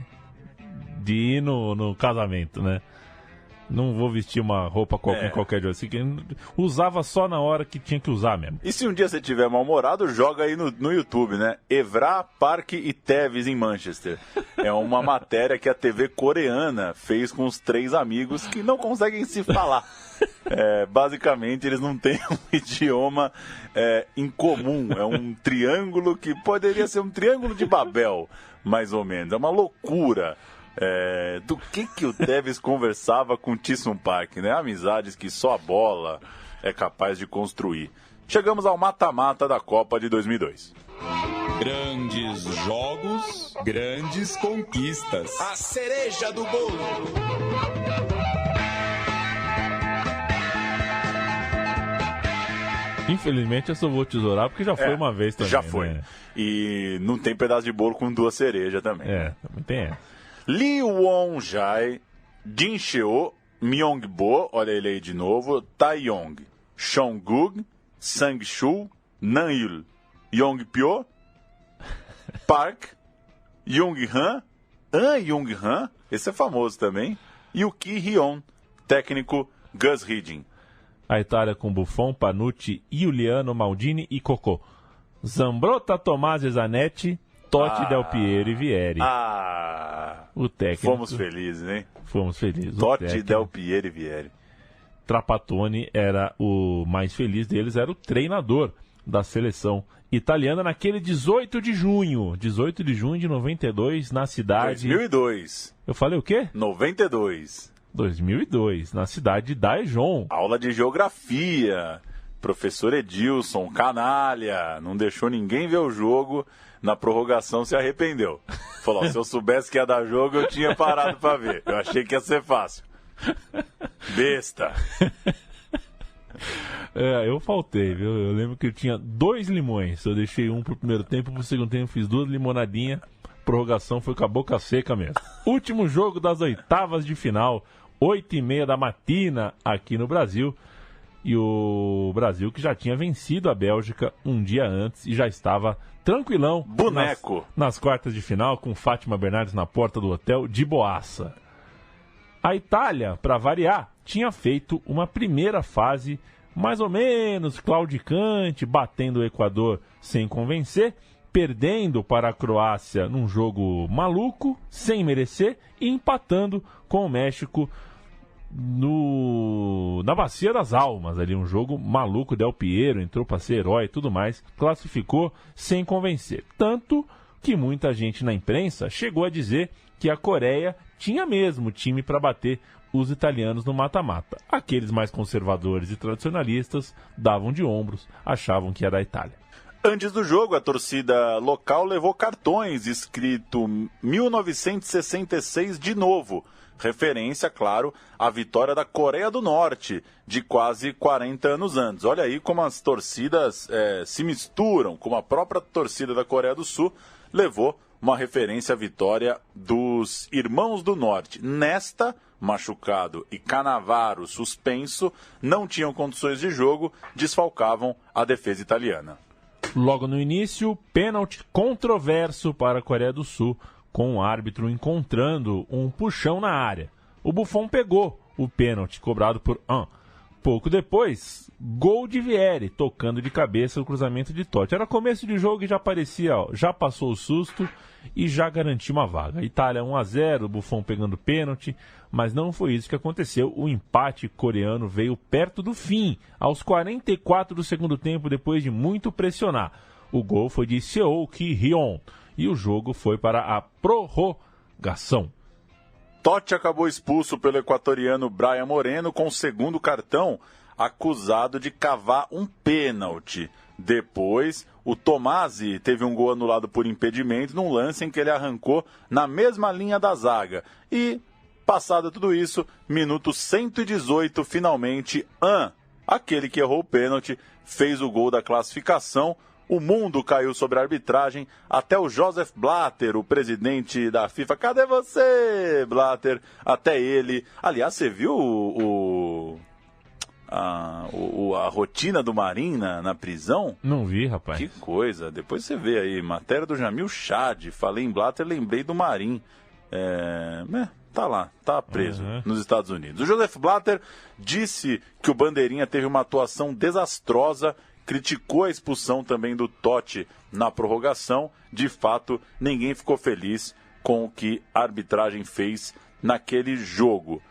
ir no casamento, né? Não vou vestir uma roupa qualquer dia. Assim, que usava só na hora que tinha que usar mesmo. E se um dia você estiver mal-humorado, joga aí no YouTube, né? Evra, Parque e Tevez em Manchester. É uma matéria que a TV coreana fez com os 3 amigos que não conseguem se falar. Basicamente, eles não têm um idioma em comum. É um triângulo que poderia ser um triângulo de Babel, mais ou menos. É uma loucura. Do que o Tevez conversava com o Tisung Park, né? Amizades que só a bola é capaz de construir. Chegamos ao mata-mata da Copa de 2002. Grandes jogos, grandes conquistas. A cereja do bolo. Infelizmente eu só vou tesourar porque já foi uma vez também. Já foi. Né? E não tem pedaço de bolo com 2 cerejas também. Também tem essa. Lee Won-jae, Jin Cheo, Myung-bo, olha ele aí de novo, Taeyong, Chong-guk, Sang-chul, Nan-il, Yong-pyo, Park, Jung-han, An Jung-han, esse é famoso também, e o Ki-hyon, técnico Gus Hiddink. A Itália com Buffon, Panucci, Giuliano, Maldini e Cocò. Zambrotta, Tomasi, Zanetti, Totti, Del Piero e Vieri. O técnico. Fomos felizes, hein? Fomos felizes. Totti, Del Piero e Vieri. Trapattoni era o mais feliz deles, era o treinador da seleção italiana naquele 18 de junho de 92, na cidade... 2002. Eu falei o quê? 92. 2002, na cidade de Daejeon. Aula de geografia. Professor Edilson, canalha, não deixou ninguém ver o jogo, na prorrogação se arrependeu. Falou, se eu soubesse que ia dar jogo, eu tinha parado pra ver. Eu achei que ia ser fácil. Besta. Eu faltei, viu? Eu lembro que eu tinha 2 limões. Eu deixei um pro primeiro tempo, pro segundo tempo fiz 2 limonadinhas. Prorrogação foi com a boca seca mesmo. Último jogo das oitavas de final, 8h30 da matina aqui no Brasil. E o Brasil que já tinha vencido a Bélgica um dia antes e já estava tranquilão. Boneco. Nas quartas de final, com Fátima Bernardes na porta do hotel de boaça. A Itália, para variar, tinha feito uma primeira fase mais ou menos claudicante, batendo o Equador sem convencer, perdendo para a Croácia num jogo maluco, sem merecer, e empatando com o México na Bacia das Almas, ali um jogo maluco. Del Piero entrou para ser herói e tudo mais, classificou sem convencer. Tanto que muita gente na imprensa chegou a dizer que a Coreia tinha mesmo time para bater os italianos no mata-mata. Aqueles mais conservadores e tradicionalistas davam de ombros, achavam que era a Itália. Antes do jogo, a torcida local levou cartões escrito 1966 de novo. Referência, claro, à vitória da Coreia do Norte, de quase 40 anos antes. Olha aí como as torcidas se misturam, como a própria torcida da Coreia do Sul levou uma referência à vitória dos Irmãos do Norte. Nesta, machucado e Cannavaro suspenso, não tinham condições de jogo, desfalcavam a defesa italiana. Logo no início, pênalti controverso para a Coreia do Sul, com o árbitro encontrando um puxão na área. O Buffon pegou o pênalti cobrado por An. Pouco depois, gol de Vieri, tocando de cabeça o cruzamento de Totti. Era começo de jogo e já parecia, já passou o susto e já garantiu uma vaga. Itália 1-0, Buffon pegando pênalti, mas não foi isso que aconteceu. O empate coreano veio perto do fim, aos 44 do segundo tempo, depois de muito pressionar. O gol foi de Seo Ki-hyun e o jogo foi para a prorrogação. Totti acabou expulso pelo equatoriano Brian Moreno com o segundo cartão, acusado de cavar um pênalti. Depois, o Tomasi teve um gol anulado por impedimento num lance em que ele arrancou na mesma linha da zaga. E, passado tudo isso, minuto 118, finalmente, An, aquele que errou o pênalti, fez o gol da classificação. O mundo caiu sobre a arbitragem, até o Joseph Blatter, o presidente da FIFA. Cadê você, Blatter? Até ele. Aliás, você viu a rotina do Marim na prisão? Não vi, rapaz. Que coisa. Depois você vê aí. Matéria do Jamil Chad. Falei em Blatter, lembrei do Marim. Tá lá, tá preso nos Estados Unidos. O Joseph Blatter disse que o Bandeirinha teve uma atuação desastrosa, criticou a expulsão também do Totti na prorrogação. De fato, ninguém ficou feliz com o que a arbitragem fez naquele jogo.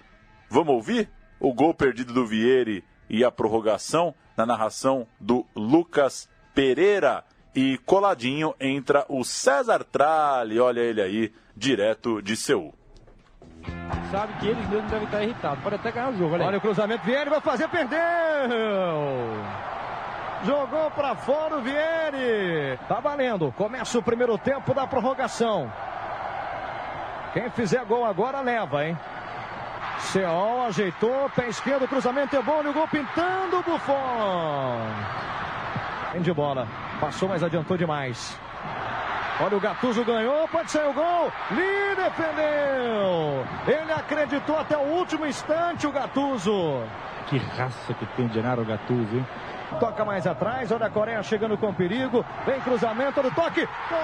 Vamos ouvir o gol perdido do Vieri e a prorrogação na narração do Lucas Pereira. E coladinho entra o César Tralli, olha ele aí, direto de Seul. Sabe que eles mesmos devem estar irritados, pode até ganhar o jogo. Olha o cruzamento, Vieri vai fazer, perdeu! Jogou para fora o Vieri. Tá valendo. Começa o primeiro tempo da prorrogação. Quem fizer gol agora leva, hein? Seol ajeitou, pé esquerdo, cruzamento é bom, e o gol pintando o Buffon. Tem de bola. Passou, mas adiantou demais. Olha, o Gattuso ganhou, pode sair o gol. Lee defendeu. Ele acreditou até o último instante, o Gattuso. Que raça que tem Gennaro Gattuso, hein? Toca mais atrás, olha a Coreia chegando com perigo. Vem cruzamento, olha o toque. Gol!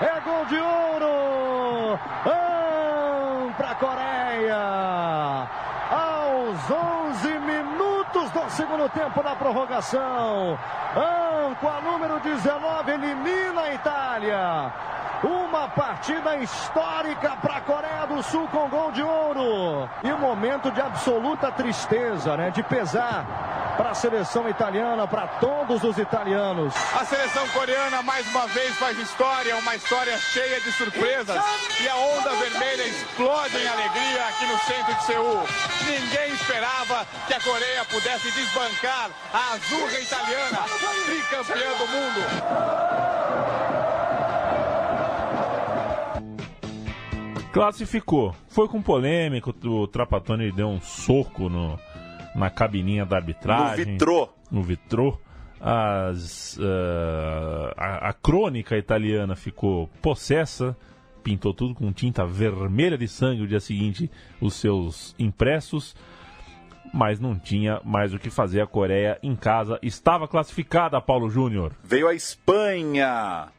É gol de ouro! Para a Coreia! Aos 11 minutos do segundo tempo da prorrogação. Com a número 19 elimina a Itália. Uma partida histórica para a Coreia do Sul com gol de ouro. E um momento de absoluta tristeza, né? De pesar para a seleção italiana, para todos os italianos. A seleção coreana mais uma vez faz história, uma história cheia de surpresas. E a onda vermelha explode em alegria aqui no centro de Seul. Ninguém esperava que a Coreia pudesse desbancar a azurra italiana, tricampeã do mundo. Classificou. Foi com polêmica, o Trapattoni deu um soco na cabininha da arbitragem. No vitrô. A crônica italiana ficou possessa, pintou tudo com tinta vermelha de sangue o dia seguinte, os seus impressos, mas não tinha mais o que fazer. A Coreia em casa estava classificada, Paulo Júnior. Veio a Espanha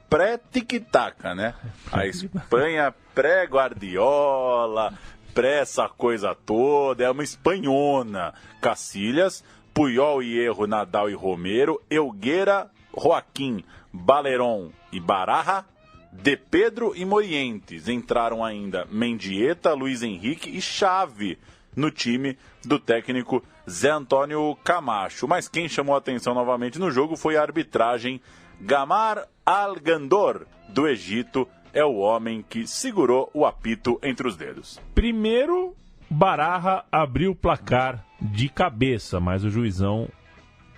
pré-tic-tac, né? A Espanha pré-Guardiola, pré essa coisa toda, é uma espanhona. Cacilhas, Puyol e Hierro, Nadal e Romero, Elguera, Joaquim, Baleron e Baraja, De Pedro e Morientes. Entraram ainda Mendieta, Luiz Henrique e Xavi no time do técnico Zé Antônio Camacho. Mas quem chamou a atenção novamente no jogo foi a arbitragem. Gamar Al-Gandor, do Egito, é o homem que segurou o apito entre os dedos. Primeiro, Baraja abriu o placar de cabeça, mas o juizão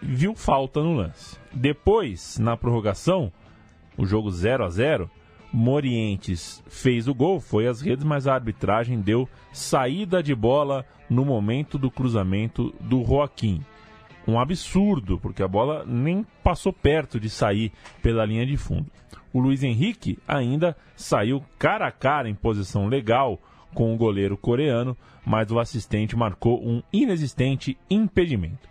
viu falta no lance. Depois, na prorrogação, o jogo 0-0, Morientes fez o gol, foi às redes, mas a arbitragem deu saída de bola no momento do cruzamento do Joaquim. um absurdo, porque a bola nem passou perto de sair pela linha de fundo. O Luiz Henrique ainda saiu cara a cara em posição legal com o goleiro coreano, mas o assistente marcou um inexistente impedimento.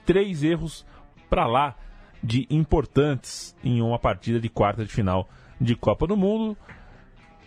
3 erros para lá de importantes em uma partida de quarta de final de Copa do Mundo.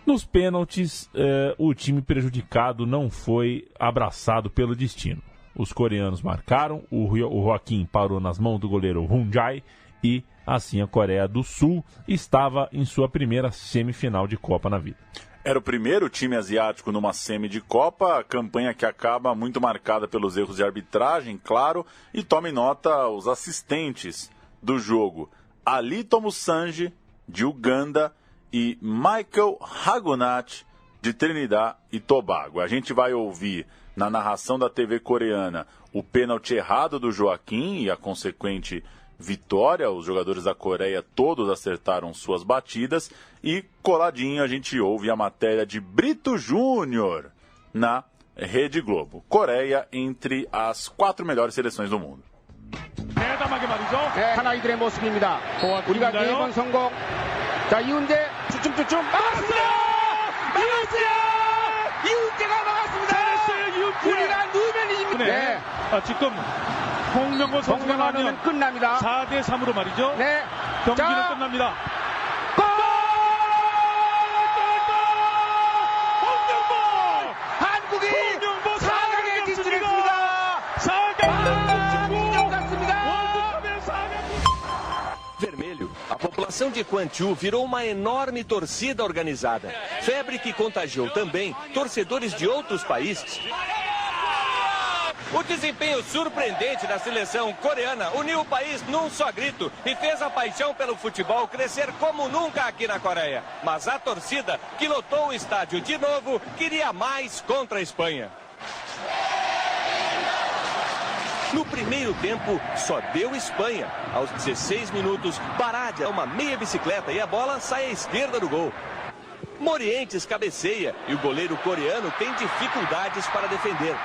Nos pênaltis, o time prejudicado não foi abraçado pelo destino. Os coreanos marcaram, o Joaquim parou nas mãos do goleiro Hun Jae e assim a Coreia do Sul estava em sua primeira semifinal de Copa na vida. Era o primeiro time asiático numa semi de Copa, campanha que acaba muito marcada pelos erros de arbitragem, claro, e tome nota os assistentes do jogo. Ali Tomusanji, de Uganda, e Michael Hagunat, de Trinidad e Tobago. A gente vai ouvir na narração da TV coreana o pênalti errado do Joaquim e a consequente vitória. Os jogadores da Coreia todos acertaram suas batidas e coladinho a gente ouve a matéria de Brito Júnior na Rede Globo. Coreia entre as 4 melhores seleções do 무ndo. 대담하게 말이죠. 네, 하나 이들의 모습입니다. 우리가 4번 성공. 자, 이훈재 주춤주춤 막았습니다. 이훈재가 막았습니다. 우리가 누우면 이깁니다. 네. 지금 홍명보 선수가 나오면 끝납니다. 4대 3으로 말이죠. 네. 경기는 끝납니다. 골! 홍명보! 한국이 4강에 진출했습니다. 4강 인정받습니다. Vermelho, a população de Quantiu virou uma enorme torcida organizada. Febre que contagiou também torcedores de outros países. O desempenho surpreendente da seleção coreana uniu o país num só grito e fez a paixão pelo futebol crescer como nunca aqui na Coreia. Mas a torcida, que lotou o estádio de novo, queria mais contra a Espanha. No primeiro tempo, só deu Espanha. Aos 16 minutos, Baradia, uma meia bicicleta e a bola sai à esquerda do gol. Morientes cabeceia e o goleiro coreano tem dificuldades para defender.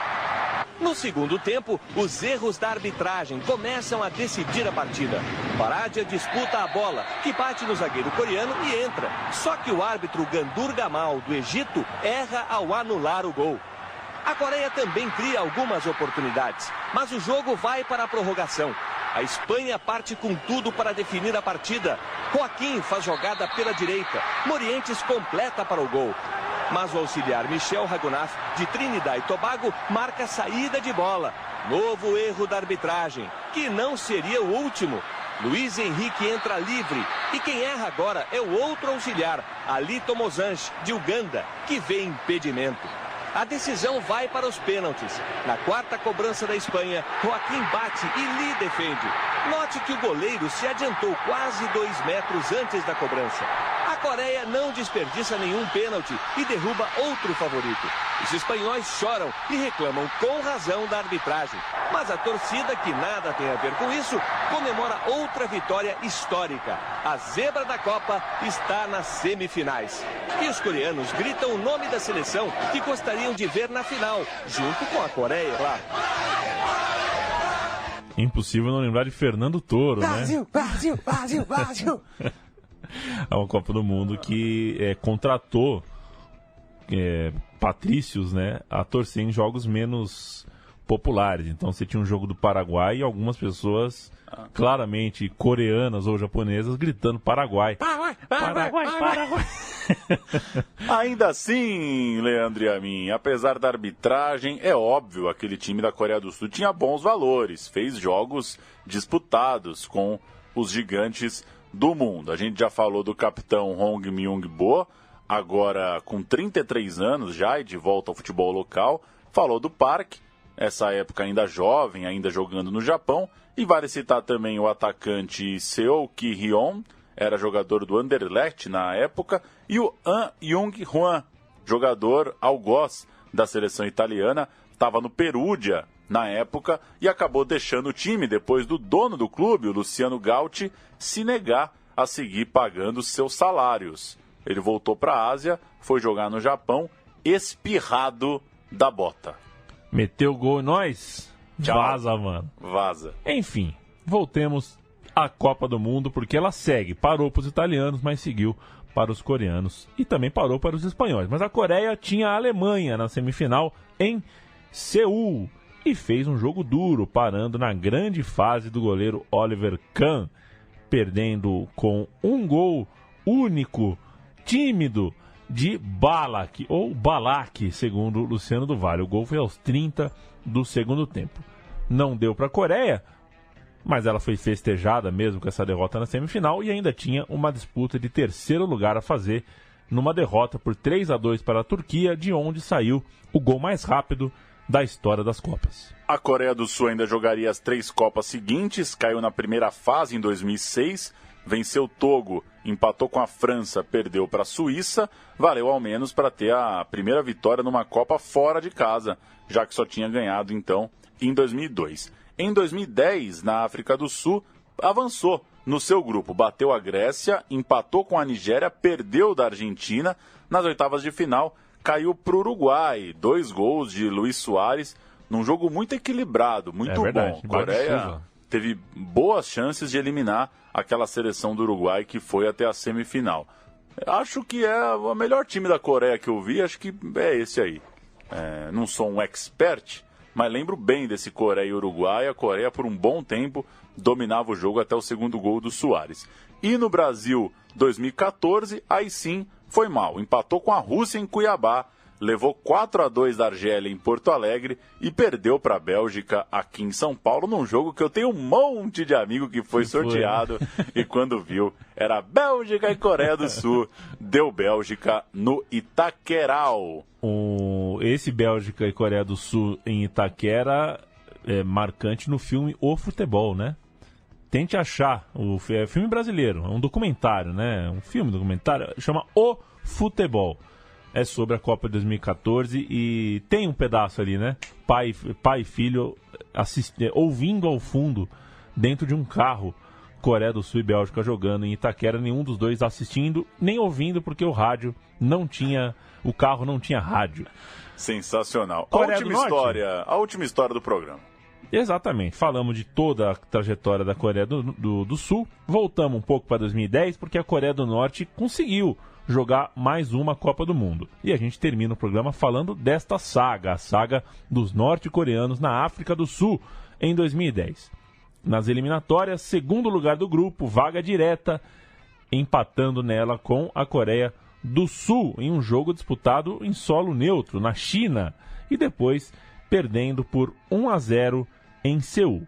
No segundo tempo, os erros da arbitragem começam a decidir a partida. Baradia disputa a bola, que bate no zagueiro coreano e entra. Só que o árbitro Gandur Gamal, do Egito, erra ao anular o gol. A Coreia também cria algumas oportunidades, mas o jogo vai para a prorrogação. A Espanha parte com tudo para definir a partida. Joaquim faz jogada pela direita. Morientes completa para o gol. Mas o auxiliar Michel Hagunaf, de Trinidad e Tobago, marca a saída de bola. Novo erro da arbitragem, que não seria o último. Luiz Henrique entra livre e quem erra agora é o outro auxiliar, Ali Tomusanji, de Uganda, que vê impedimento. A decisão vai para os pênaltis. Na quarta cobrança da Espanha, Joaquim bate e Lee defende. Note que o goleiro se adiantou quase 2 metros antes da cobrança. A Coreia não desperdiça nenhum pênalti e derruba outro favorito. Os espanhóis choram e reclamam com razão da arbitragem. Mas a torcida, que nada tem a ver com isso, comemora outra vitória histórica. A zebra da Copa está nas semifinais. E os coreanos gritam o nome da seleção que gostariam de ver na final, junto com a Coreia, claro. Impossível não lembrar de Fernando Toro, Brasil, né? Brasil, Brasil, Brasil. É uma Copa do Mundo que contratou patrícios, né, a torcer em jogos menos populares. Então você tinha um jogo do Paraguai e algumas pessoas claramente coreanas ou japonesas gritando Paraguai. Paraguai, Paraguai, Paraguai. Ainda assim, Leandro e a mim, apesar da arbitragem, é óbvio, aquele time da Coreia do Sul tinha bons valores, fez jogos disputados com os gigantes do mundo. A gente já falou do capitão Hong Myung-bo, agora com 33 anos já e de volta ao futebol local. Falou do Park, essa época ainda jovem, ainda jogando no Japão. E vale citar também o atacante Seo Ki-hyun, era jogador do Anderlecht na época, e o An Jung-hwan, jogador algoz da seleção italiana, estava no Perugia na época e acabou deixando o time depois do dono do clube, o Luciano Gauchi, se negar a seguir pagando seus salários. Ele voltou para a Ásia, foi jogar no Japão, espirrado da bota. Meteu gol em nós? Tchau. Vaza, mano. Vaza. Enfim, voltemos à Copa do Mundo, porque ela segue. Parou para os italianos, mas seguiu para os coreanos e também parou para os espanhóis. Mas a Coreia tinha a Alemanha na semifinal em Seul e fez um jogo duro, parando na grande fase do goleiro Oliver Kahn, perdendo com um gol único, tímido, de Balak, ou Balak, segundo Luciano do Vale. O gol foi aos 30 do segundo tempo. Não deu para a Coreia, mas ela foi festejada mesmo com essa derrota na semifinal e ainda tinha uma disputa de terceiro lugar a fazer numa derrota por 3-2 para a Turquia, de onde saiu o gol mais rápido da história das Copas. A Coreia do Sul ainda jogaria as 3 Copas seguintes, caiu na primeira fase em 2006, venceu Togo, empatou com a França, perdeu para a Suíça, valeu ao menos para ter a primeira vitória numa Copa fora de casa, já que só tinha ganhado então em 2002. Em 2010, na África do Sul, avançou no seu grupo, bateu a Grécia, empatou com a Nigéria, perdeu da Argentina, nas oitavas de final caiu para o Uruguai, 2 gols de Luis Soares, num jogo muito equilibrado, muito bom. A Coreia teve boas chances de eliminar aquela seleção do Uruguai que foi até a semifinal. Acho que é o melhor time da Coreia que eu vi, acho que é esse aí. Não sou um expert, mas lembro bem desse Coreia e Uruguai. A Coreia, por um bom tempo, dominava o jogo até o segundo gol do Soares. E no Brasil, 2014, aí sim foi mal. Empatou com a Rússia em Cuiabá, levou 4-2 da Argélia em Porto Alegre e perdeu para a Bélgica aqui em São Paulo, num jogo que eu tenho um monte de amigo que foi sorteado e quando viu era Bélgica e Coreia do Sul. Deu Bélgica no Itaqueral. Esse Bélgica e Coreia do Sul em Itaquera é marcante no filme O Futebol, né? Tente achar, é filme brasileiro, é um documentário, né? Um filme documentário, chama O Futebol. É sobre a Copa de 2014 e tem um pedaço ali, né? Pai e filho ouvindo ao fundo, dentro de um carro, Coreia do Sul e Bélgica jogando em Itaquera, nenhum dos dois assistindo, nem ouvindo, porque o rádio não tinha, o carro não tinha rádio. Sensacional. A última história do programa. Exatamente, falamos de toda a trajetória da Coreia do Sul, voltamos um pouco para 2010, porque a Coreia do Norte conseguiu jogar mais uma Copa do Mundo. E a gente termina o programa falando desta saga, a saga dos norte-coreanos na África do Sul, em 2010. Nas eliminatórias, segundo lugar do grupo, vaga direta, empatando nela com a Coreia do Sul, em um jogo disputado em solo neutro, na China, e depois perdendo por 1-0 em Seul.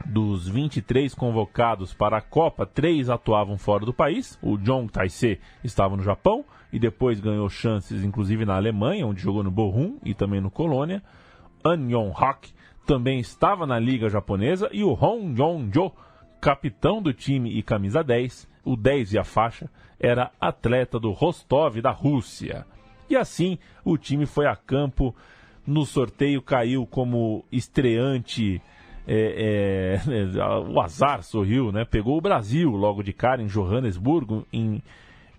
Dos 23 convocados para a Copa, 3 atuavam fora do país. O Jong Tae-se estava no Japão e depois ganhou chances, inclusive na Alemanha, onde jogou no Bochum e também no Colônia. An Yong-hak também estava na Liga Japonesa e o Hong Yong-jo, capitão do time e camisa 10, o 10 e a faixa, era atleta do Rostov da Rússia. E assim o time foi a campo. No sorteio caiu como estreante, o azar sorriu, né? Pegou o Brasil logo de cara em Johannesburgo, em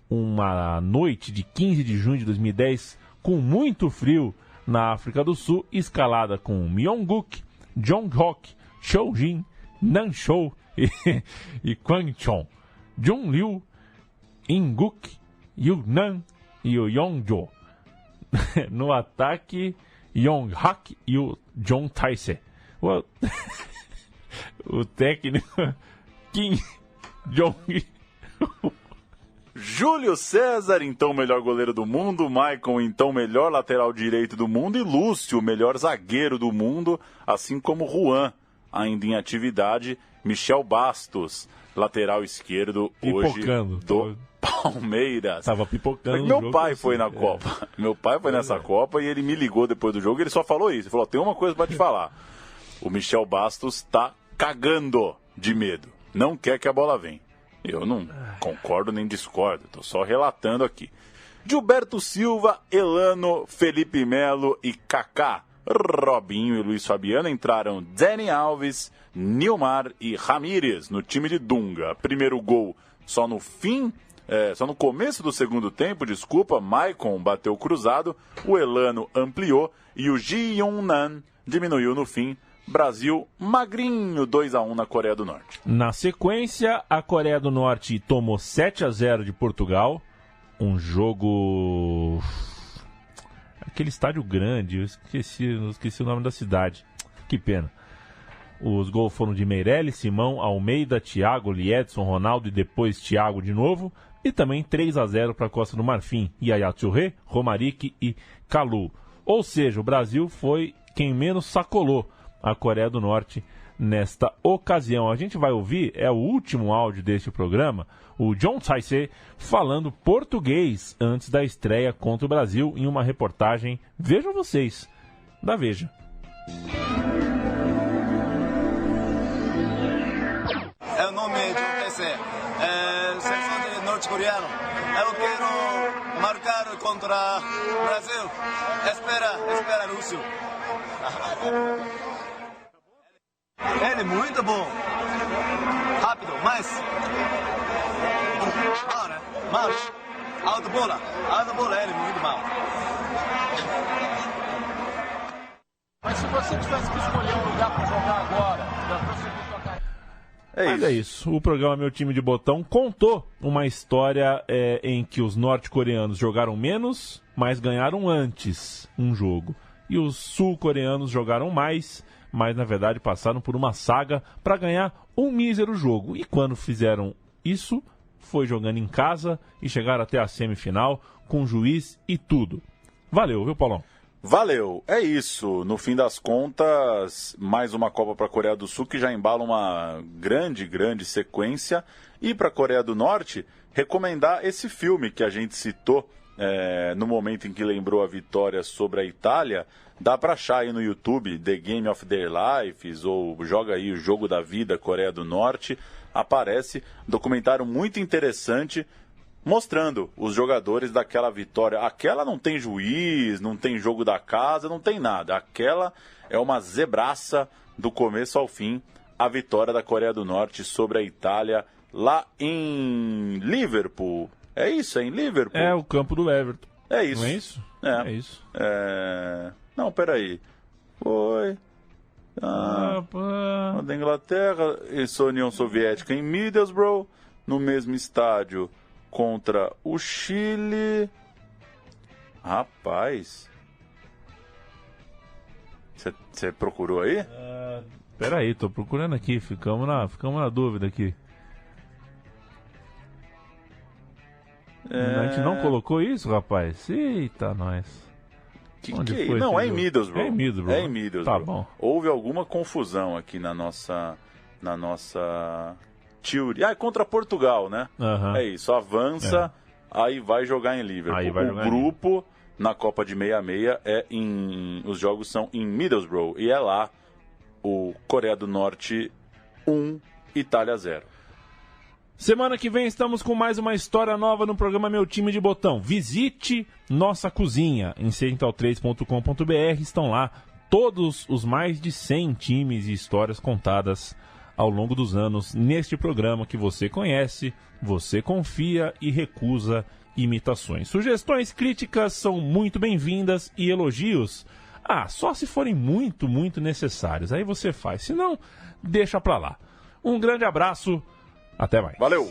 uma noite de 15 de junho de 2010, com muito frio na África do Sul, escalada com Myong-guk, Jong-hok, Cho-jin, Nan-chou e Kwang-chon, Jung-liu, In-guk, Yu-nan e o Yong-jo. No ataque, Yong-hak e o Jong Tae-se. O técnico Kim Jong. Júlio César, então melhor goleiro do mundo, Maicon, então melhor lateral direito do mundo, e Lúcio, melhor zagueiro do mundo, assim como Juan, ainda em atividade, Michel Bastos, lateral esquerdo hoje do Palmeiras. Tava pipocando. Meu pai foi na Copa. Meu pai foi nessa Copa e ele me ligou depois do jogo e ele só falou isso. Ele falou, tem uma coisa pra te falar. O Michel Bastos tá cagando de medo. Não quer que a bola venha. Eu não concordo nem discordo. Tô só relatando aqui. Gilberto Silva, Elano, Felipe Melo e Kaká. Robinho e Luiz Fabiano entraram Dani Alves, Nilmar e Ramírez no time de Dunga. Primeiro gol só no começo do segundo tempo, Maicon bateu cruzado, o Elano ampliou e o Ji Yong-nan diminuiu no fim Brasil magrinho 2-1 na Coreia do Norte. Na sequência, a Coreia do Norte tomou 7-0 de Portugal. Um jogo... Aquele estádio grande, eu esqueci o nome da cidade. Que pena. Os gols foram de Meirelles, Simão, Almeida, Thiago, Liedson, Ronaldo e depois Thiago de novo. E também 3-0 para a Costa do Marfim. Yaya Touré, Romaric e Kalou. Ou seja, o Brasil foi quem menos sacolou a Coreia do Norte nesta ocasião. A gente vai ouvir, é o último áudio deste programa, o John Saisei falando português antes da estreia contra o Brasil em uma reportagem, vejam vocês, da Veja. É o nome de um PC, seleção de norte-coreano. Eu quero marcar contra o Brasil. Espera, Lúcio. Ele é muito bom. Rápido, mas... Mal. Alto bola, ele é muito mal. Mas se você tivesse que escolher um lugar para jogar agora, É isso. O programa Meu Time de Botão contou uma história em que os norte-coreanos jogaram menos, mas ganharam antes um jogo. E os sul-coreanos jogaram mais, mas na verdade passaram por uma saga para ganhar um mísero jogo. E quando fizeram isso, foi jogando em casa e chegaram até a semifinal com juiz e tudo. Valeu, viu, Paulão? Valeu, é isso. No fim das contas, mais uma Copa para a Coreia do Sul que já embala uma grande sequência. E para a Coreia do Norte, recomendar esse filme que a gente citou no momento em que lembrou a vitória sobre a Itália. Dá para achar aí no YouTube, The Game of Their Lives, ou joga aí o Jogo da Vida, Coreia do Norte. Aparece um documentário muito interessante mostrando os jogadores daquela vitória. Aquela não tem juiz, não tem jogo da casa, não tem nada. Aquela é uma zebraça do começo ao fim, a vitória da Coreia do Norte sobre a Itália lá em Liverpool. É isso, é em Liverpool? É o campo do Everton. É isso. Não é isso? É isso. Não, peraí. Foi... da Inglaterra, isso a União Soviética em Middlesbrough, no mesmo estádio contra o Chile. Rapaz, você procurou aí? Peraí, tô procurando aqui, ficamos na dúvida aqui. A gente não colocou isso, rapaz? Eita, nós. Onde foi? Não, é em Middlesbrough. É em Middlesbrough. É em Middlesbrough. Tá bom. Houve alguma confusão aqui na nossa teoria. É contra Portugal, né? Uhum. É isso, avança, aí vai jogar em Liverpool. O grupo na Copa de 66 os jogos são em Middlesbrough e é lá o Coreia do Norte 1, Itália 0. Semana que vem estamos com mais uma história nova no programa Meu Time de Botão. Visite nossa cozinha em central3.com.br. Estão lá todos os mais de 100 times e histórias contadas ao longo dos anos neste programa que você conhece, você confia e recusa imitações. Sugestões, críticas são muito bem-vindas e elogios, só se forem muito necessários. Aí você faz, se não, deixa pra lá. Um grande abraço. Até mais. Valeu!